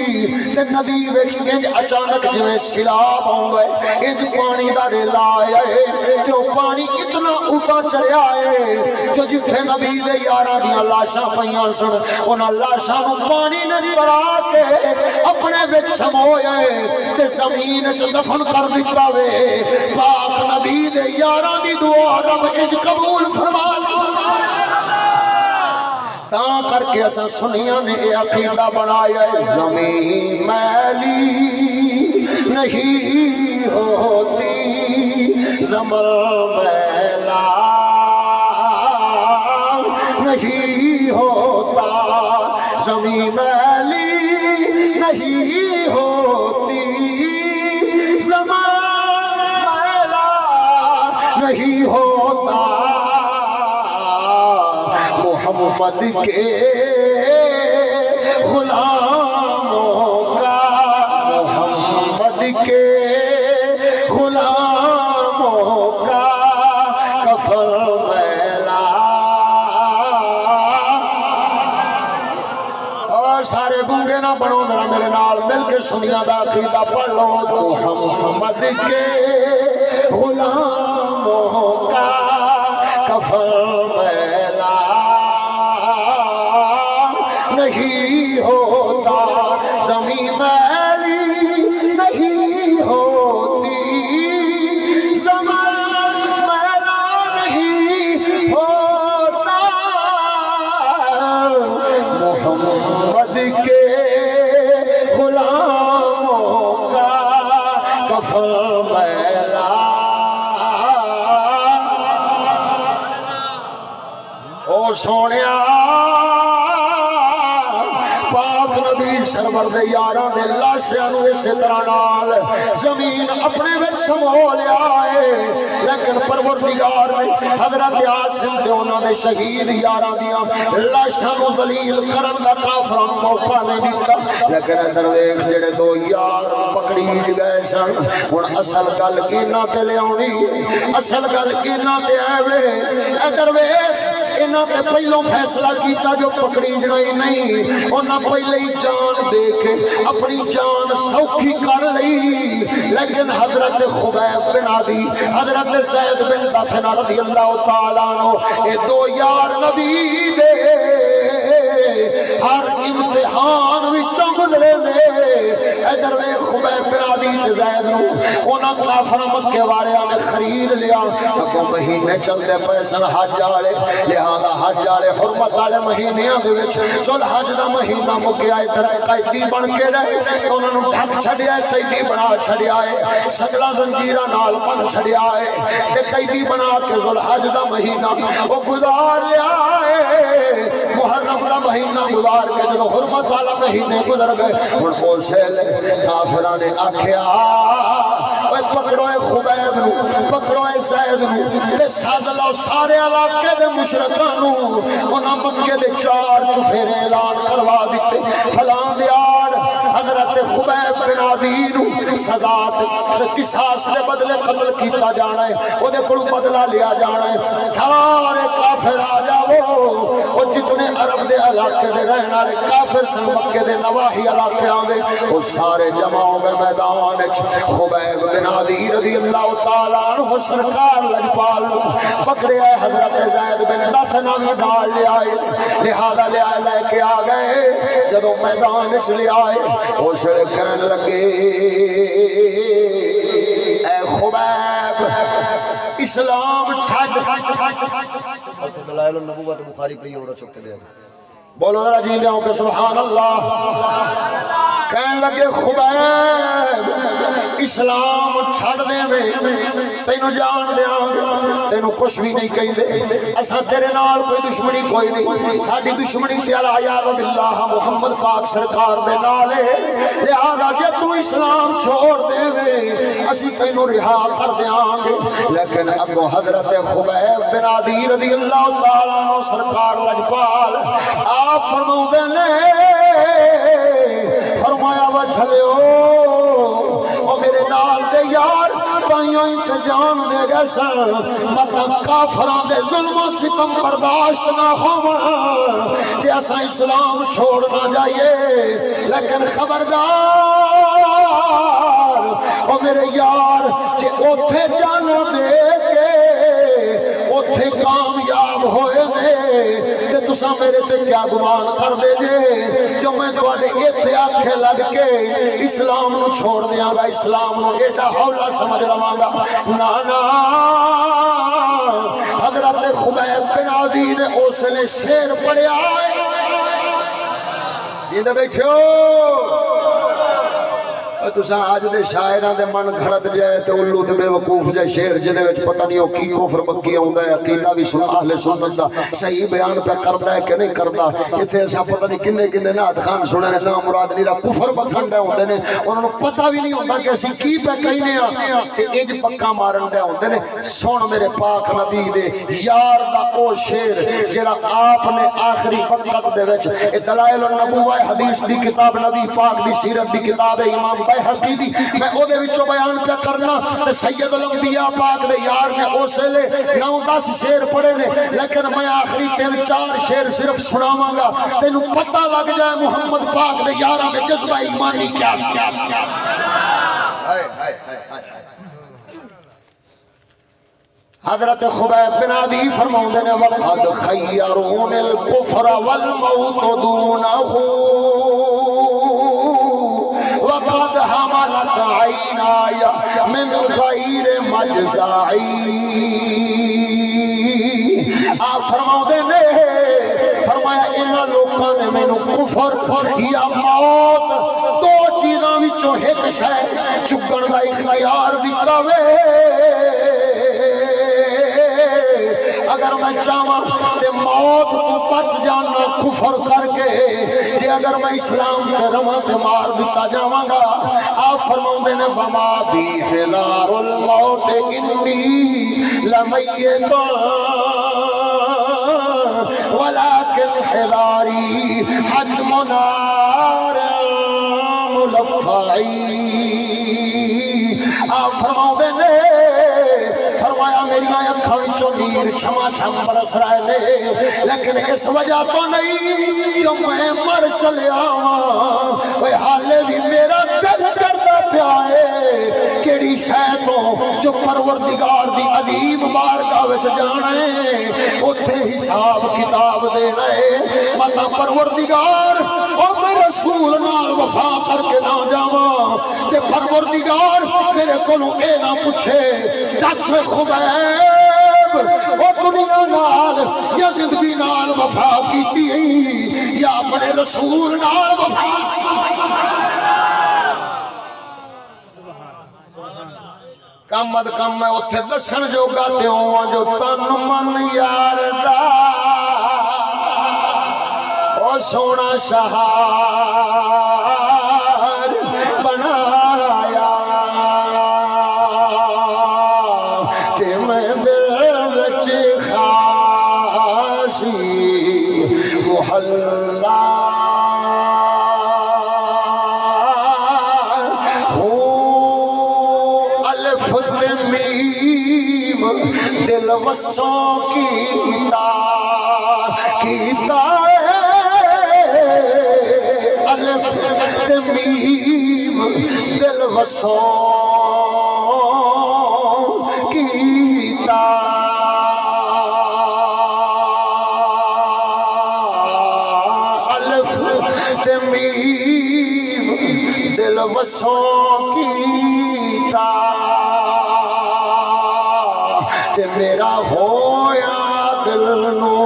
تے ندی وچ گنج اچانک جویں سیلاب آؤں انج پانی دا ریلا آئے کہ وہ پانی اتنا اوپر چڑھیا ہے جو جتھے نبی دے یاراں دیاں لاشاں پیاں سن انہاں لاشاں نو پانی نے ترا کے اپنے وچ سمویا تے زمین وچ دفن کر دتا وے پاک نبی دے یاراں دی دعا رب انج قبول فرما تا کر کے اساں سنیاں نے اے عقیدہ بنایا ہے زمین میلی نہیں ہوتی زمر میلا نہیں ہوتا زمین میلی نہیں ہوتی زمر میلا نہیں ہوتا محمد کے غلاموں کا محمد کے غلاموں کا کفن میلا اور سارے گونگے نہ بنو ذرا میرے نال مل کے سنیا دا عقیدہ پڑھ لو محمد کے غلاموں کا کفن میلا نہیں ہوتا زمین میلی نہیں ہوتی زمین میلا نہیں ہوتا محمد کے غلاموں کا کفن میلا او سونیا پاک نبی سرور دے یاراں دے لاشیاں نو اسی طرح نال زمین اپنے وچ سمو لیا ہے لیکن پروردگار نے حضرت عاصم تے انہاں دے شہید یاراں دیاں لاشاں نو ذلیل کرن دا کافراں نو موقع نہیں دتا لیکن ادھر ویکھ جڑے دو یار پکڑی گئے سن ہن اصل گل انہاں تے لیاونی اصل گل انہاں تے آوے ادھر ویکھ انہاں تے پہلو فیصلہ کیتا جو پکڑی جڑائی نہیں انہاں پہلے ہی جان دے کے اپنی جان سوکھی کر لی لیکن حضرت خبیب بن عدی حضرت زید بن دثنہ رضی اللہ تعالیٰ عنہ اے دو یار نبی دے ہر امتحان وچوں گزرے نے ادھر وے خبیب بن عدی تے زید نو انہاں کافر مکے والیاں نے خرید لیا اگوں مہینے چلدے پئے سن حج والے لہذا حج والے حرمت والے مہینیاں دے وچ ذوال حج دا مہینہ مکیا ادھر قیدی بن کے رہے انہاں نو ڈھک چھڈیا قیدی بنا چھڈیا ہے سگلا زنجیراں نال بن چھڈیا ہے تے قیدی بنا کے ذوال حج دا مہینہ او گزار لیا ہے محرم دا مہینہ گزار کے جدوں حرمت والا مہینے گزر گئے ہن اسے کافراں نے آکھیا اوے پکڑو اے خبیب نو پکڑو اے زید نو تے ساز لو سارے علاقے دے مشرکاں نو انہاں مکے دے چار چفیرے اعلان کروا دتے فلاں دیار حضرت خبیب بن عدی نو سزا قصاص دے بدلے قتل کیتا جانا ہے او دے کولوں بدلہ لیا جانا ہے سارے کافر آ جاؤ او جتنے عرب دے علاقے دے رہن والے کافر سن مکے دے نواحی علاقیاں دے او سارے جمع ہو گئے میدان وچ خبیب بن عدی رضی اللہ تعالیٰ عنہ سرکار لجپال پکڑے آئے حضرت زید بن دثنہ میں ڈال لے آئے لہذا لے کے آ گئے جدو میدان وچ لے آئے او سڑے کہنے لگے اے خبیب اسلام چھڈ دلائل النبوت بخاری پہ اور چک دے بولو ذرا جی لیاؤں کہ سبحان اللہ کہنے لگے خبیب اسلام چھڑ دے میں تینو جان دیاں تینو کچھ بھی نہیں کہیں دے ایسا تیرے نال کوئی دشمنی کوئی نہیں ساڑھی دشمنی سے العیاذ باللہ محمد پاک سرکار دے نالے لہذا جے تو اسلام چھوڑ دے میں اسی تینو رہا کر دیاں گے لیکن ابو حضرت خبیب بن عدی رضی اللہ تعالیٰ عنہ سرکار لجپال آپ فرمو دے نے فرمایا وہ چھلے او میرے نال دے یار پائیوں سے جان دے گئے سر مطلب کافران دے ظلم و ستم برداشت نہ ہوں کہ ایسا اسلام چھوڑنا جائیے لیکن خبردار او میرے یار جے اوتھے جان دے کے اوتھے کامیاب ہوئے نے تے تساں میرے تے کیا گمان کر دے جے جو میں تواڈے ایتھے آکھے لگ کے اسلام نو چھوڑ دیاں گا اسلام نو ایڈا ہولا سمجھ لواں گا نا نا حضرت خبیب بن عدی نے اس نے شعر پڑھیا ہے یہ بیٹھو تساں اج دے شاعراں دے من گھڑت جائے تے الو تے بے وقوف جائے شعر جنے وچ پتہ نہیں او کی کفر بکی آوندا ہے عقیدہ بھی سن اہل سنت دا صحیح بیان پہ کردا ہے کہ نہیں کردا ایتھے اساں پتہ نہیں کنے کنے نعت خان سنے نے نا مراد نیرا کفر بکھنڈے ہوندے نے انہاں نوں پتہ بھی نہیں ہوندا کہ اسی کی پہ کہنے آ تے اج پکا مارن دے ہوندے نے سن میرے پاک نبی دے یار دا او شعر جڑا آپ نے آخری وقت دے وچ دلائل النبوہ حدیث دی کتاب نبی پاک دی سیرت دی کتاب امام بیہقی دی میں او دے وچوں بیان پہ کرنا تے سید الانبیاء پاک دے یار نے اس لے 9-10 شعر پڑھے نے لیکن میں آخری 3-4 شعر صرف سناواں گا تینوں پتہ لگ جائے محمد پاک دے یاراں دے جذبہ ایمانی کیا سی حضرت خبیب بن عدی فرماؤندے نے وقد خیرون الکفر والموت دونہ وقد حملت عینایا من غیر مجزعی آپ فرماؤ دے نے فرمایا انہاں لوکاں نے مینوں کفر یا موت دو چیزاں وچوں ایک شے چکن دا اختیار دتا وے اگر میں چاہواں تے موت تو بچ جانا کفر کر کے جے اگر میں اسلام تے رواں تے مار دتا جاواں گا آپ فرماؤندے نے وما بی خلار الموت انی لمیت ولکن خلاری حجم نار ملفعی آپ فرماؤندے نے فرمایا میری آنکھاں وچوں نیر چھما چھم برس رہے نے لیکن اس وجہ تو نہیں کہ میں مر چلیا ہاں اوے حالے بھی میرا دل کردا پیا ہے کیڑی شے تو جو پروردگار دی عظیم بارگاہ وچ جانا ہے اوتھے حساب کتاب دینا ہے متا پروردگار او میرے رسول نال وفا کر کے نہ جاواں تے پروردگار میرے کولوں اے نہ پوچھے دس خبیب او دنیا نال یا زندگی نال وفا کیتی یا اپنے رسول نال وفا کم از کم میں اتھے دسن جو گاتے ہوں جو تن من یار دا او سونا شہار بنایا کہ میں دل وچ خاصی محلہ دل وسوں کیتا الف میم دل وسوں کیتا الف میم دل وسوں کیتا تے میرا ہویا دل نو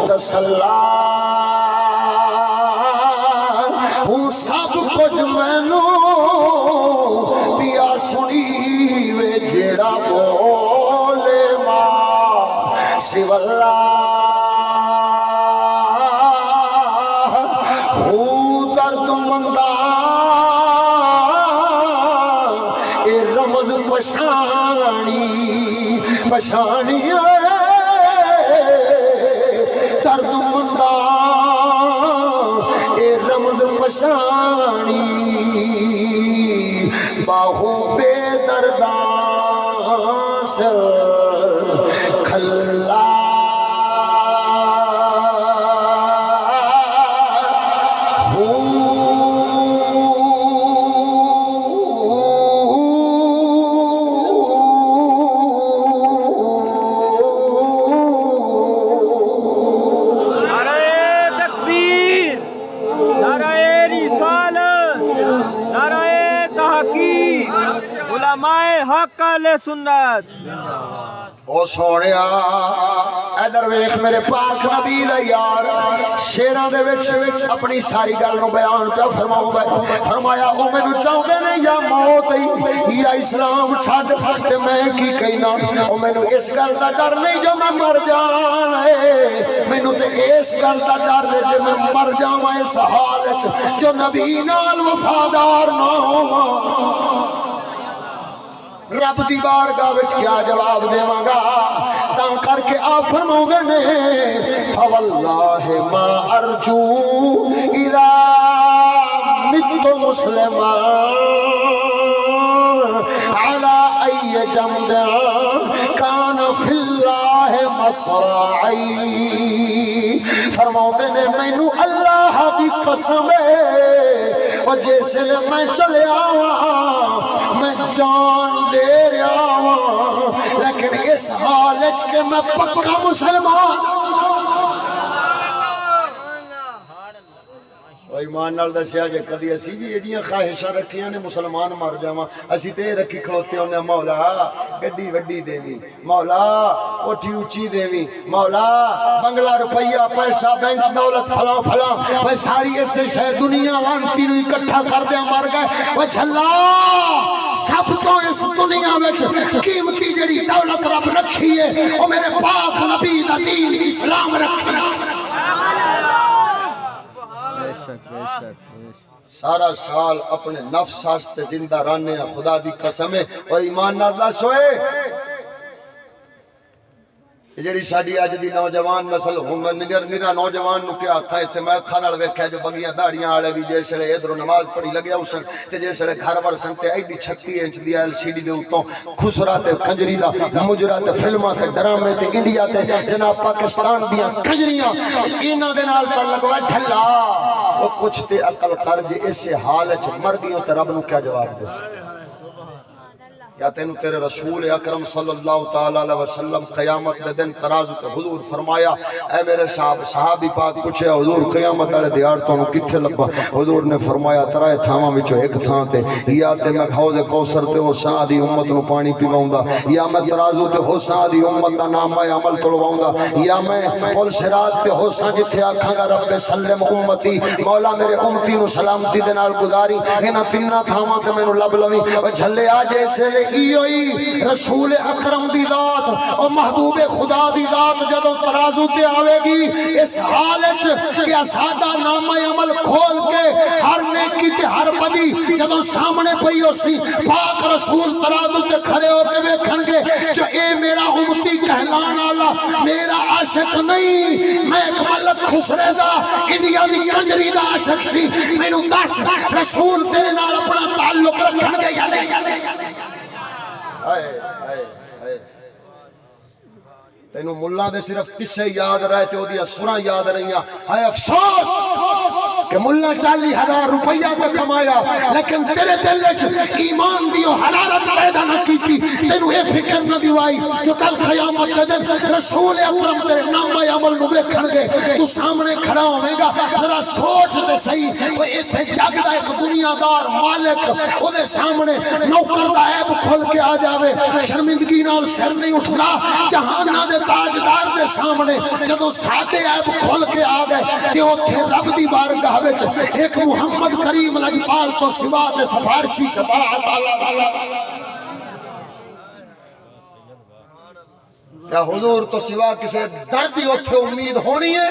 تسلا ہوں سب کچھ مینو پیا سنی وے جیڑا بولے ماں سو اللہ ہوں درد مندہ اے رمز پشانی پشانی درد مندہ اے رمز پشانی باہو بے دردان سے کھلا اہل سنت او سونیا ادھر ویکھ میرے پاک نبی دا یار شیراں دے وچ اپنی ساری گل نو بیان پیا فرماوندا ہے فرمایا او مینوں چاہندے نے یا موت یا اسلام چھڈ تے میں کی کہنا او مینوں اس گل دا ڈر نہیں جو میں مر جانا ہے مینوں تے اس گل دا ڈر ہے جو میں مر جاواں اس حال وچ جو نبی نال وفادار نہ ہوواں رب دی بارگاہ وچ کیا جواب دیواں گا تاں کر کے آپ فرماؤندے نے فواللہ ما ارجو اذا مت مسلما على ای جنب کان فی اللہ مصرعی فرماؤندے نے مینوں اللہ دی قسم ہے اور جیسے میں چلے آواں میں جان دے رہا ہوں لیکن اس حالت کہ میں پکا مسلمان ایمان نال دسیا جے کدی اسی جی ایڈیاں خواہشاں رکھیاں نے مسلمان مر جاواں اسی تے رکھی کھلوتے ہونے مولا گڈی وڈی دیویں مولا کوٹھی اونچی دیویں مولا بنگلہ روپیہ پیسہ بینک دولت فلاں فلاں وہ ساری ایسے شے دنیا لانتی نو اکٹھا کر دیا مر گئے وہ جھلا سب تو اس دنیا وچ قیمتی جڑی دولت رب رکھی ہے وہ میرے پاک نبی دا دین اسلام رکھی سارا سال اپنے نفس واسطے زندہ رہنے خدا دی قسم ہے اور ایمان نال دس ہوئے جڑی ساڈی اج دی نوجوان نسل نرا نوجوان نو کیا تھا تے میں اکھاں نال ویکھیا جو بگیاں داڑیاں والے بھی جیسے ادھروں نماز پڑھی لگیا اسن تے جیسے گھر ورسن تے ایڈی 36 انچ دی ایل سی ڈی دے اوتوں خسرا تے کنجری دا مجرا تے فلماں تے ڈرامے تے انڈیا تے جناب پاکستان دیاں کنجریاں انہاں دے نال تعلق وا جھلا او کچھ تے عقل کر جے اس حال وچ مر گئیوں تے رب نو کیا جواب دے یا تینو تیرے رسول اکرم صلی اللہ تعالی علیہ وسلم قیامت دے دن ترازو تے حضور فرمایا اے میرے صحابی پاک پوچھے حضور قیامت والے دیار تو کتھے لبا حضور نے فرمایا ترائے تھاواں وچوں ایک تھاں تے یا تے میں حوض کوثر تے او ساں دی امت نو پانی پیواوندا یا میں ترازو تے ہو ساں دی امت دا نامہ عمل تلواوندا یا میں پل صراط تے ہو ساں جتھے آکھاں گا رب سلم امتی مولا میرے امتی نو سلامتی دے نال گزاری انہاں تیناں تھاواں تے مینوں لب لویں او جھلے آ جیسے رسول اکرم دی ذات اور محبوب خدا دی ذات جدوں ترازو تے آوے گی اس حالت کہ ساڈا نامہ عمل کھول کے ہر نیکی تے ہر بدی جدوں سامنے پئی ہوسی پاک رسول ترازو تے کھڑے ہو کے ویکھن گے جو اے میرا امتی کہلان والا میرا عاشق نہیں میں ایک ملک خسرے دا انڈیا دی کنجری دا عاشق سی مینوں دس رسول تیرے نال اپنا تعلق رکھن گے یا نہیں تینوں ملا دے صرف قصے یاد رہے تے اودیاں سراں یاد رہیاں ہائے افسوس کہ ملا 40,000 روپیہ تے کمایا لیکن تیرے دل وچ ایمان دی حرارت پیدا نہ کیتی تینوں اے فکر نہ دیوائی جو کل قیامت دے دن رسول اکرم تیرے نامہ عمل نو ویکھن گے تو سامنے کھڑا ہوے گا ذرا سوچ تے صحیح او ایتھے جگ دا ایک دنیا دار مالک او دے سامنے نوکر دا عیب کھول کے آ جاوے شرمندگی نال سر نہیں اٹھدا جہاناں دے تاجدار دے سامنے جدوں ساڈے عیب کھول کے آ گئے تے اوتھے رب دی بارگاہ وچ ایک محمد کریم لجپال تو سوا دے سفارشی شفاعت اللہ کیا حضور تو سوا کسے دردی اوتھے امید ہونی ہے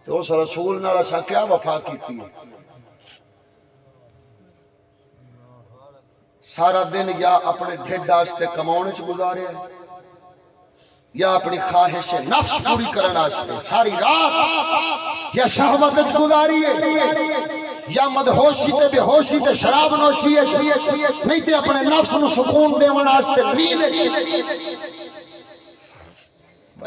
تو اس رسول نال اساں کیا وفا کیتی ہے سارا دن یا اپنے ڈھڈ واسطے کماؤنے چ گزارے یا اپنی خواہش نفس پوری کرنے واسطے ساری رات یا شہوت وچ گزاری ہے یا مدہوشی تے بے ہوشی تے شراب نوشی ہے نہیں تے اپنے نفس نو سکون دیون واسطے نیند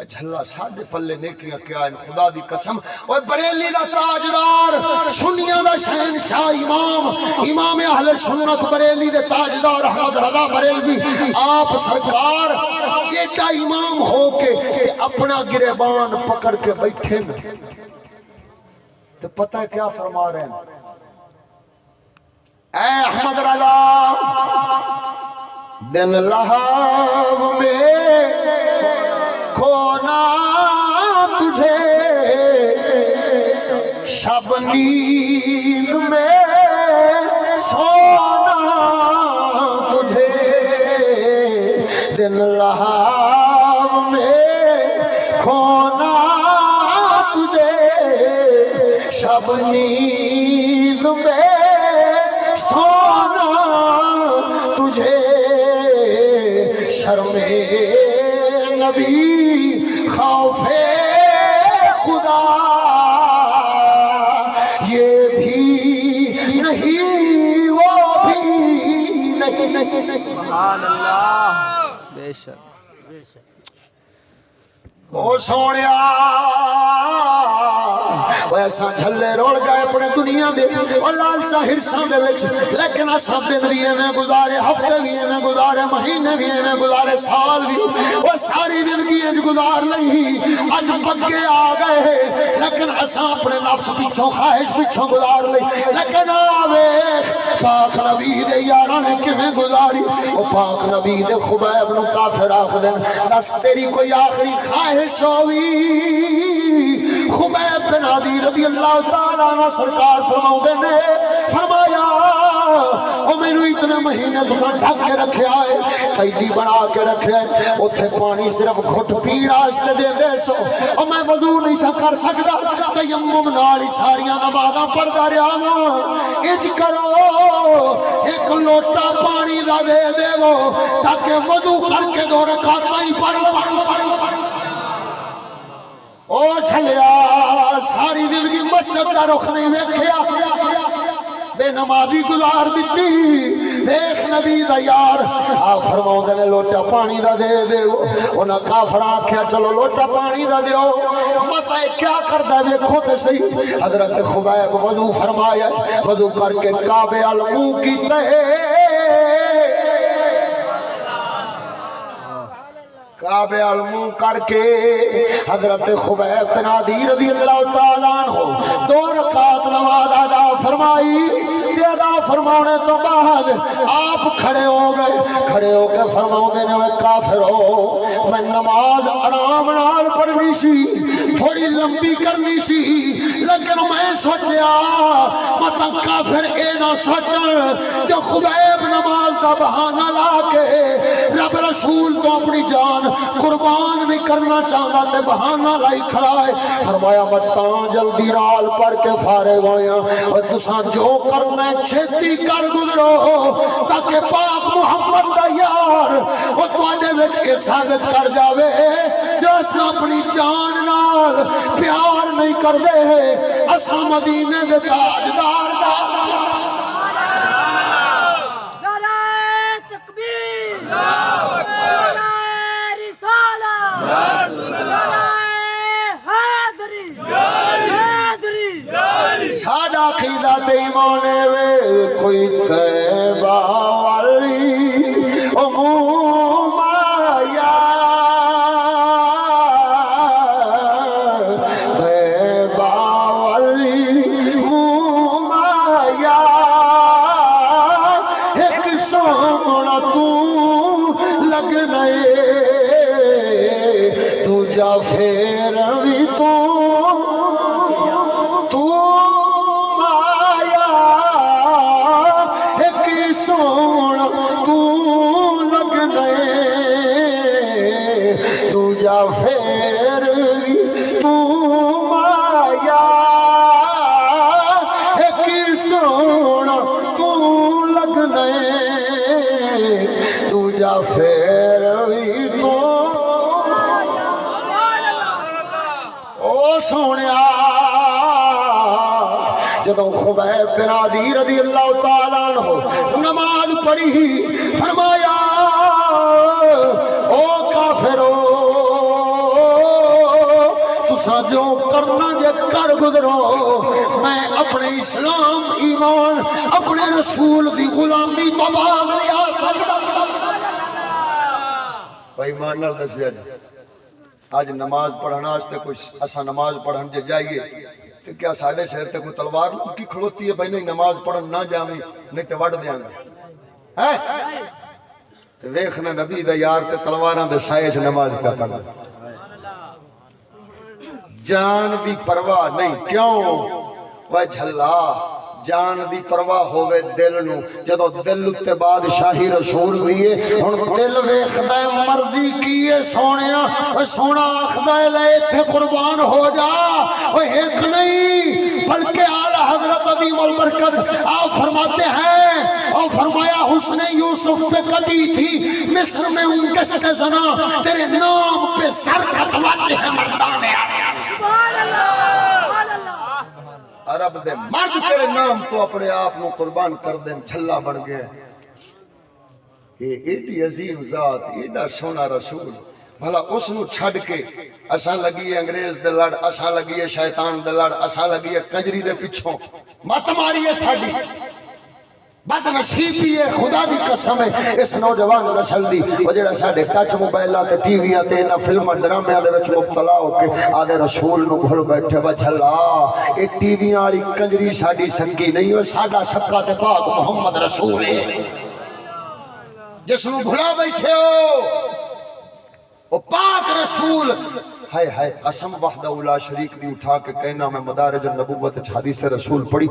جھلا ساڈے پلے نیکیاں کیا ہیں خدا دی قسم اوے بریلی دا تاجدار سنیاں دا شہنشاہ امام اہل سنت بریلی دے تاجدار احمد رضا بریلوی آپ سرکار ایڈا امام ہو کے اپنا گریبان پکڑ کے بیٹھے تو پتہ ہے کیا فرما رہے ہیں اے احمد رضا دن لہاب میں کھونا تجھے، شب نیند میں سونا تجھے، دن لہاب میں کھونا تجھے، شب نیند میں سونا تجھے، شرم نبی خوف خدا یہ بھی نہیں، وہ بھی نہیں۔ سبحان اللہ، بے شک۔ او سونیا ایسا جھلے روڑ گئے اپنے دنیا دے اور لالچا ہرساں دے وچ، لیکن اساں دن بھی ایویں گزارے، ہفتے بھی ایویں گزارے، مہینے بھی ایویں گزارے، سال بھی وہ ساری زندگی اج گزار لئی، اج پکے آ گئے، لیکن اساں اپنے نفس پیچھوں خواہش پیچھوں گزار لئی، لیکن آویخ پاک نبی دے یاراں نے کیویں گزاری۔ او پاک نبی دے خبیب نو کافر آکھدن، دس تیری کوئی آخری خواہش ہوئی؟ خبیب بن عدی رضی اللہ تعالیٰ عنہ سرکار فرماؤں نے فرمایا، او میں نو اتنے مہینے تساں ڈھک کے رکھے آئے، قیدی بنا کے رکھے آئے، اتھے پانی صرف گھٹ پیڑا آشتے دے دے سو، او میں وضو نہیں سا کر سکتا، تیمم نالی ساریاں نمازاں پڑھ دا رہا ہوں، اج کرو ایک لوٹا پانی دا دے دے وہ، تاکہ وضو کر کے دو رکعتاں ہی پڑھ لو۔ او چھلیا ساری زندگی مسجد دا رخ نہیں ویکھیا، بے نمازی گزار دیتی، دیکھ نبی دا یار آپ فرماؤں نے لوٹا پانی دا دے دے، انہاں کافر آکھیا چلو لوٹا پانی دا دیو، مطا کیا کردہ ویکھو تے صحیح۔ حضرت خبیب وضو فرمایا، وضو کر کے کعبے المو کی تہے، کعبے المو کر کے حضرت خبیب بن عدی رضی اللہ تعالیٰ عنہ 2 رکعت نماز ادا فرمائی۔ ادا فرمانے تو بعد آپ کھڑے ہو گئے، کھڑے ہو کے فرماؤں نے کافر ہو، میں نماز آرام نال پڑھنی سی، تھوڑی لمبی کرنی سی، لیکن میں سوچیا مطا کافر اے نہ سوچن جو خبیب نماز دا بہانہ لا کے رب رسول تو اپنی جان قربان نہیں کرنا چاہتا تے بہانہ لائی کھڑا ہے۔ فرمایا متاں جلدی نال پڑھ کے فارغ ہویا، اور تساں جو کرنا چھتی کر گزرو تاکہ پاک محمد دا یار وہ تواڈے وچ یہ ثابت کر جاوے جو اساں اپنی جان نال پیار نہیں کردے، اساں مدینے دے تاجدار دا۔ ساڈا عقیدہ تے ایمان وے کوئی طیبہ والی عموم آیا، طیبہ والی عموم آیا، ایک سونا تو لگنے دوجا پھر بھی تو سونا تو لگنے دوجا پھر بھی تو مایا، ایک سونا تو لگنے دوجا پھر بھی تو۔ او سونیا جدوں خبیب بن عدی رضی اللہ تعالیٰ عنہ نماز پڑھی، فرمایا او کافرو تسا جو کرنا جے کر گزرو، میں اپنے اسلام ایمان اپنے رسول دی غلامی تو باز نہیں آ سکتا۔ بھائی مان نال دسیا جی آج نماز پڑھنا آجتے کچھ اسا نماز پڑھن جے جائیے کہ کیا ساڑھے شہر تے کوئی تلوار کی کھڑوتی ہے بھائی نہیں نماز پڑھن نہ جاویں نہیں تے وڈ دیاں گے، ویکھنا نبی دا یار تے تلواراں دے سائے چ نماز پہ پڑھدا جان دی پرواہ نہیں کیوں وہ جھلا جان دی پرواہ ہوے دل نو جدوں دل تے بادشاہی رسول دیے ہن دل ویکھدا ہے مرضی کیے سونیا او سونا آکھدا ہے لے ایتھے قربان ہو جا او ایک نہیں بلکہ اعلی حضرت عظیم البرکت آپ فرماتے ہیں اور فرمایا حسن یوسف سے کٹی تھی مصر میں ان کے زنا تیرے نام پہ سر کٹواتے ہیں مردان سبحان اللہ عرب دے مرد تیرے نام تو اپنے آپ کو قربان کر دیں چھلا بن گئے یہ ایڈی عظیم ذات ایڈا سونا رسول بھلا اس نو چھڑ کے اساں لگی انگریز دے لڑ اساں لگی شیطان دے لڑ اساں لگی کنجری دے پیچھوں مت ماری ہے ساڈی بد نصیبی ہے خدا دی قسم ہے اس نوجوان نسل دی او جڑا ساڈے ٹچ موبائلاں تے ٹی ویاں تے انہاں فلماں ڈرامے دے وچ مبتلا ہو کے آدھے رسول نو بھول بیٹھے وا جھلا اے ٹی ویاں والی کنجری ساڈی سکی نہیں او ساڈا سکا تے پاک محمد رسول ہے جس نو بھلا بیٹھے ہو او پاک رسول ہائے ہائے قسم وحدہ لا شریک دی اٹھا کے کہنا میں مدارج النبوت حدیث رسول پڑھی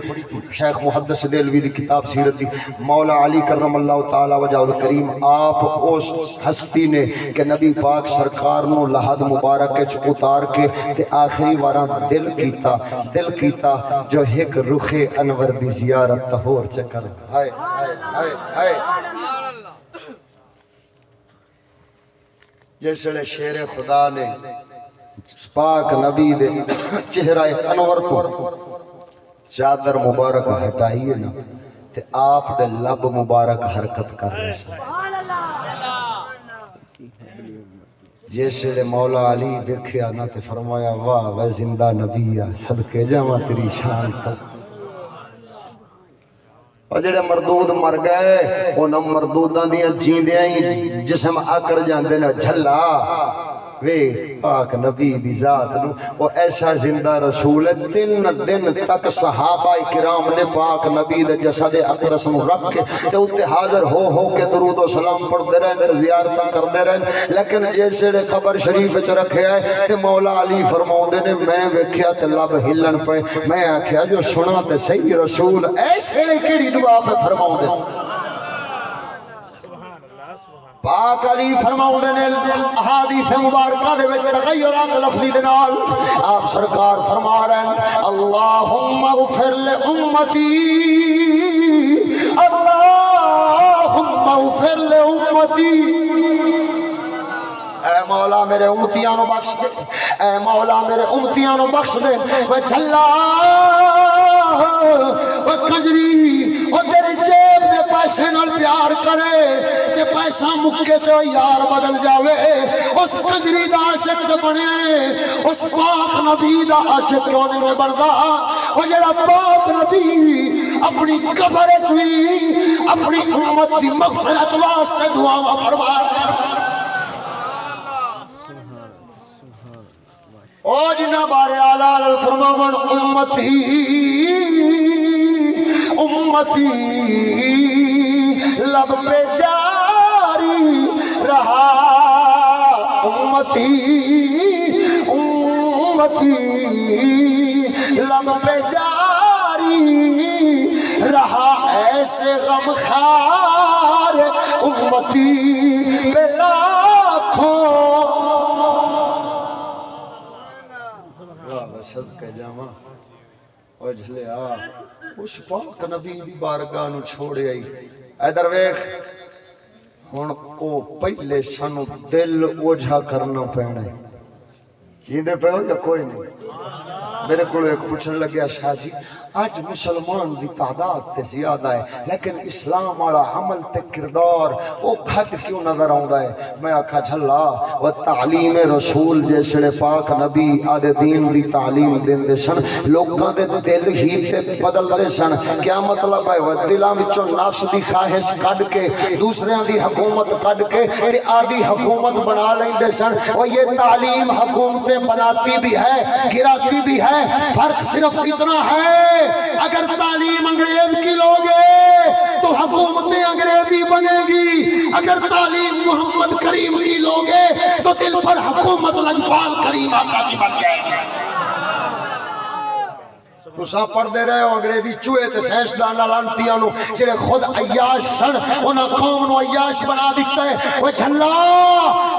شیخ محدث دہلوی دی کتاب سیرت دی مولا علی کرم اللہ تعالی وجہ الکریم آپ اس ہستی نے کہ نبی پاک سرکار نو لحد مبارک وچ اتار کے تے آخری واراں دل کیتا جو ایک رخ انور دی زیارت ہور چکر ہائے ہائے ہائے ہائے جیسے شیر خدا نے پاک نبی دے چہرہ انور کو چادر مبارک ہٹائی ہے نا تے آپ دے لب مبارک حرکت کر رہے ہیں جیسے مولا علی دیکھیا نا تے فرمایا واہ وہ زندہ نبی ہے صدقے جاواں تیری شان تو اور جڑے مردود مر گئے انہاں مردوداں دیاں جیندیاں ہی جسم آکڑ جاندے نے جھلا وے پاک نبی دی ذات نو وہ ایسا زندہ رسول ہے 3 دن تک صحابہ کرام نے پاک نبی دے جسد اقدس نو رکھ کے تے اوتے حاضر ہو کے درود و سلام پڑھتے رہے زیارتاں کرتے رہے لیکن جیسے قبر شریف وچ رکھیا ہے تے مولا علی فرماؤندے نے میں ویکھیا تے لب ہلن پے میں آکھیا جو سنا تے صحیح رسول ایسے کیڑی دعا پہ فرماؤندے پاک علی فرماؤندے نے احادیث مبارکہ دے وچ تغیرات لفظی دے نال آپ سرکار فرما رہے ہیں اللہم اغفر لامتی اللہم اغفر لامتی اے مولا میرے امتیاں نو بخش دے اے مولا میرے امتیاں نو بخش دے وہ جھلا وہ کنجری وہ تیری جیب دے پیسے نال پیار کرے تے پیسہ مکے تے یار بدل جاوے اس کنجری دا عاشق بنے اس پاک نبی دا عاشق کیوں نہیں بندا وہ جڑا پاک نبی اپنی قبر چوئی اپنی امت دی مغفرت واسطے دعا فرمائے او جنہ بارے آلال فرماون امتی امتی لب پہ جاری رہا امتی امتی لب پہ جاری رہا ایسے غم خار امتی پہ لاکھوں صدقے جاواں او جھلیا اس پاک نبی دی بارگاہ نو چھوڑے آئی ادھر ویکھ ہن او پہلے سانو دل اوجھا کرنا پینا ہے جیندے پے ہو یا کوئی نہیں میرے کو ایک پوچھنے لگیا شاہ جی آج مسلمان دی تعداد تے زیادہ ہے لیکن اسلام والا عمل تے کردار وہ گھٹ کیوں نظر آوندا ہے میں آکھا جھلا وہ تعلیم رسول جیسے پاک نبی آدھے دین دی تعلیم دیندے سن لوکاں دے دل ہی تے بدل دے سن کیا مطلب ہے وہ دلاں وچوں نفس دی خواہش کڈ کے دوسریاں دی حکومت کڈ کے تے آدھی حکومت بنا لیندے سن وہ یہ تعلیم حکومتیں بناتی بھی ہے گراتی بھی ہے فرق صرف اتنا ہے اگر تعلیم انگریز کی لوگے تو حکومت انگریزی بنے گی، اگر تعلیم محمد کریم کی لوگے تو دل پر حکومت لجپال کریم آقا کی بن جائے گی۔ تساں پڑھتے رہے ہو انگریزی چوہے تے سائنسدان لانتیاں نو جڑے خود عیاش سن انہاں قوم نو عیاش بنا دیتا ہے۔ وہ جھلا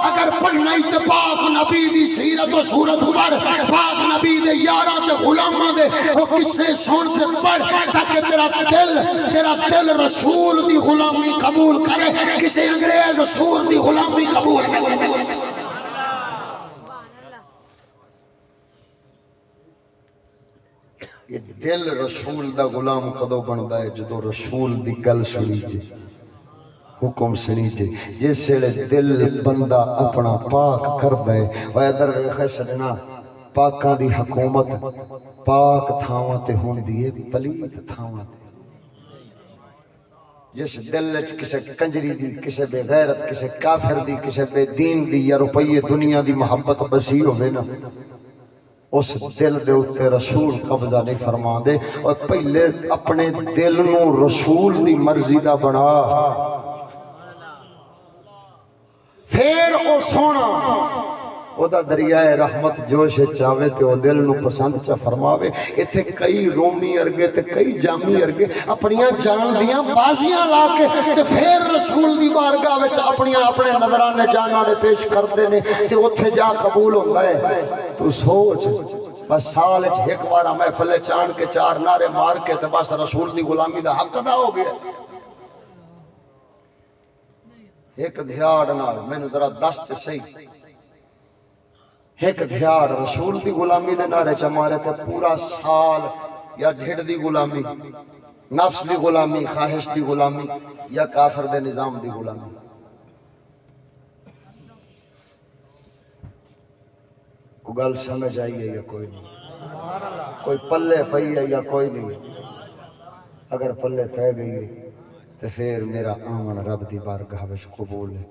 اگر پڑھنا ہی تے پاک نبی دی سیرت و صورت پڑھ، پاک نبی دے یاراں تے غلاماں دے وہ قصے سن تے پڑھ، تاکہ تیرا دل رسول دی غلامی قبول کرے، کسی انگریز سور دی غلامی قبول نہ کرے۔ یہ دل رسول دا غلام کدو بندا ہے؟ جدو رسول دی گل سنی جے، حکم سنی جے، جس ویلے دل بندہ اپنا پاک کردا ہے۔ او ادھر ویکھ سجنا، پاکاں دی حکومت پاک تھاواں تے ہوندی ہے، پلیت تھاواں تے۔ جس دل وچ کسے کنجری دی، کسے بے غیرت، کسے کافر دی، کسے بے دین دی یا روپیے دنیا دی محبت بسی ہوے نا، اس دل دے اتے رسول قبضہ نہیں فرما دے۔ اور پہلے اپنے دل نو رسول دی مرضی دا بنا، پھر او سونا او دا دریائے رحمت جوش چاہوے تے او دل نو پسند چا فرماوے۔ ایتھے کئی رومی ارگے تے کئی جامی ارگے اپنیاں جان دیاں بازیاں لا کے تے پھر رسول دی بارگاہ وچ اپنے نظرانے جانا دے پیش کردے نے تے اوتھے جا قبول ہوندا ہے۔ تو سوچ بس سال وچ ایک بار محفل چان کے چار نعرے مار کے تے بس رسول دی غلامی دا حق ادا ہو گیا۔ ایک دھیاڑ نال مینوں ذرا دس تے صحیح، ایک دھیاڑ رسول دی غلامی دے نعرے چا مارے تے پورا سال یا ڈھڑ دی غلامی، نفس دی غلامی، خواہش دی غلامی یا کافر دے نظام دی غلامی۔ کو گل سمجھ آئی ہے یا کوئی نہیں؟ کوئی پلے پئی ہے یا کوئی نہیں؟ اگر پلے پہ گئی ہے تو پھر میرا آمن رب دی بارگاہ وچ قبول ہے۔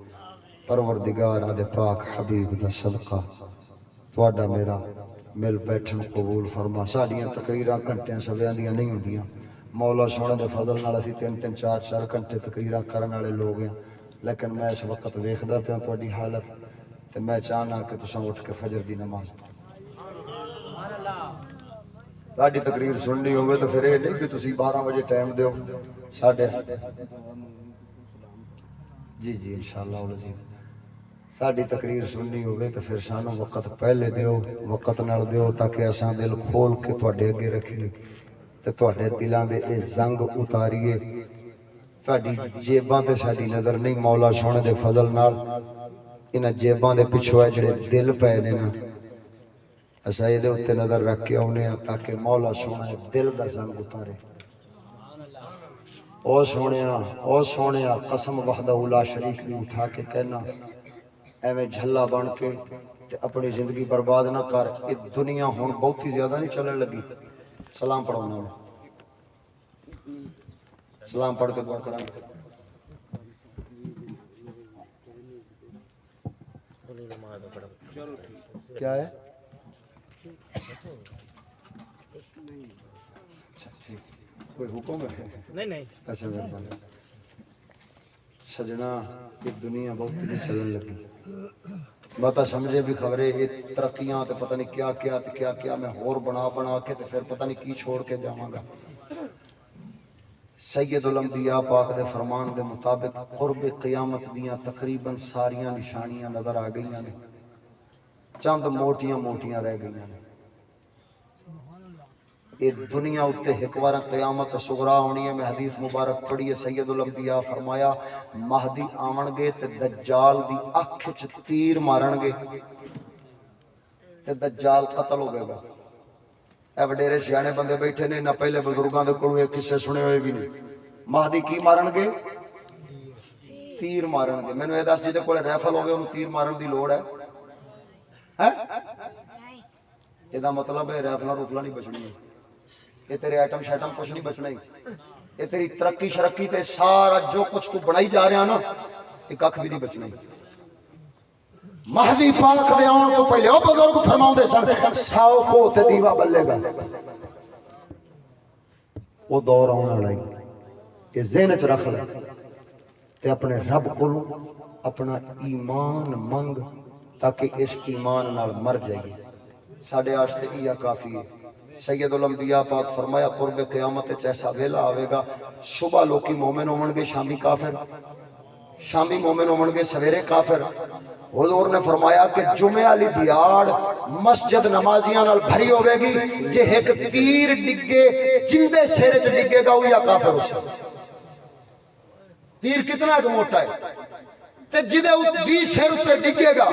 پروردگار آدھے پاک حبیب دا صدقہ تواڈا میرا مل بیٹھن قبول فرما۔ ساڈیاں تقریراں گھنٹیاں سویاں دیاں نہیں ہوندیاں، مولا سونے دے فضل نال اسی 3-3 4-4 گھنٹے تقریراں کرن والے لوگ ہیں، لیکن میں اس وقت ویکھدا پیا تواڈی حالت تے میں چاہنا کہ تساں اٹھ کے فجر دی نماز پڑھو۔ تہاڈی تقریر سننی ہوے تو پھر یہ نہیں کہ تسی 12 بجے ٹائم دیو، ساڈے جی انشاءاللہ العزیز ساڈی تقریر سننی ہوے تو پھر سانو وقت پہلے دیو، وقت نال دیو تاکہ اساں دل کھول کے تواڈے اگے رکھیے تے تواڈے دلاں دے اے زنگ اتاریے۔ تہاڈی جیباں تے ساڈی نظر نہیں، مولا سونے دے فضل نال انہاں جیباں دے پچھوں جڑے دل پے نے نا اساں اے دے اوتے نظر رکھ کے اونے ہاں تاکہ مولا سونا دل دا زنگ اتارے۔ او سونیا قسم وحدہ لا شریک دی اٹھا کے کہنا ایویں جھلا بن کے تے اپنی زندگی برباد نہ کر۔ اے دنیا ہن بہت ہی زیادہ نہیں چلن لگی۔ سلام پڑھونا میں سلام پڑھ کے دعا کریں گے۔ کیا ہے؟ اچھا ٹھیک، کوئی حکم ہے؟ نہیں۔ اچھا سجنا یہ دنیا بہت نہیں چلن لگی، بتا سمجھے بھی خبریں یہ ترقیاں تے پتہ نہیں کیا میں اور بنا کے تے پھر پتہ نہیں کی چھوڑ کے جاواں گا۔ سید الانبیاء پاک دے فرمان دے مطابق قرب قیامت دیاں تقریباً ساریاں نشانیاں نظر آ گئیاں نے، چند موٹیاں رہ گئیاں نے۔ یہ دنیا اتے ایک بار قیامت صغرا ہونی ہے۔ میں حدیث مبارک پڑھی ہے، سید الانبیاء فرمایا مہدی آون گے تے دجال دی اکھ وچ تیر مارن گے تے دجال قتل ہوے گا۔ اے وڈیرے سیانے بندے بیٹھے نے، نہ پہلے بزرگاں دے کولوں یہ قصے سنے ہوئے بھی نہیں۔ مہدی کی مارن گے؟ تیر مارن گے۔ مینوں یہ دس جے کولے رائفل ہوے اونوں تیر مارن دی لوڑ ہے؟ یہ مطلب ہے رائفلاں روفلاں نہیں بچنی، یہ تیرے ایٹم شیٹم کچھ نہیں بچنا ہی، یہ تیری ترقی شرقی تے سارا جو کچھ تو بنائی جا رہا نا یہ ککھ بھی نہیں بچنا ہی۔ مہدی پاک دے آن تو پہلے او بزرگ فرماؤں دے سن 100 کو تے دیوا بلے گا، وہ دور آن والا ہی یہ ذہن چ رکھ لے تے اپنے رب کو اپنا ایمان منگ تاکہ اس ایمان نال مر جائیے ساڈے واسطے یہ کافی ہے سید الانبیاء پاک فرمایا قرب قیامت ایسا ویلا آئے گا صبح لوکی مومن ہون گے شامی کافر شامی مومن ہون گے سویرے کافر حضور نے فرمایا کہ جمعہ علی دیار مسجد نمازیاں نال بھری ہوے گی جے ایک تیر ڈگے جندے سر وچ ڈگے گا وہ یا کافر ہو سکتا تیر کتنا کہ موٹا ہے تے جدے 20 سر سے ڈگے گا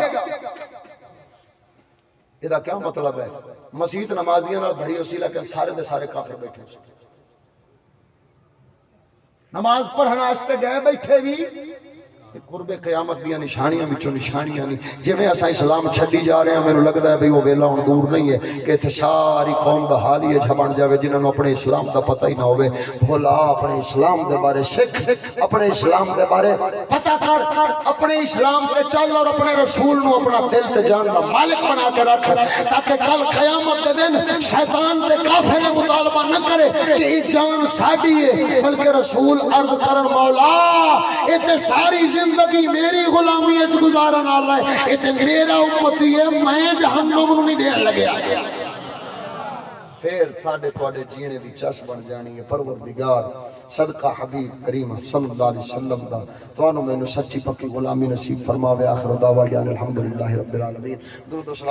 یہ کیا مطلب ہے مسجد نمازیاں نال بھری ہو سی لیکن سارے دے سارے کافر بیٹھے ہو نماز پڑھنا واسطے گئے بیٹھے بھی قرب قیامت دیا نشانیاں وچوں نشانیاں نہیں جویں اساں اسلام چھڈی جا رہے ہیں مینوں لگدا ہے بھئی وہ ویلا ہن دور نہیں ہے کہ تے ساری قوم دا حال ہی بن جاوے جنہاں نوں اپنے اسلام دا پتہ ہی نہ ہوے بھلا اپنے اسلام دے بارے سکھ اپنے اسلام دے بارے پتہ کر اپنے اسلام تے چل اور اپنے رسول نوں اپنا دل تے جان دا مالک بنا کے رکھ تاکہ کل قیامت دے دن شیطان تے کافر مطالبہ نہ کرے کہ یہ جان ساڈی ہے بلکہ رسول عرض کرن مولا اے تے ساری زندگی میری غلامی اچ گزارن والا ہے اے تے میرا امتی ہے میں جہنم نوں نہیں دین لگیا پھر ساڈے تواڈے جینے دی چس بن جانی ہے پروردگار صدقہ حبیب کریم صلی اللہ علیہ وسلم دا تانوں مینوں سچی پکی غلامی نصیب فرماوے آخر دعوانا الحمدللہ رب العالمین درود و سلام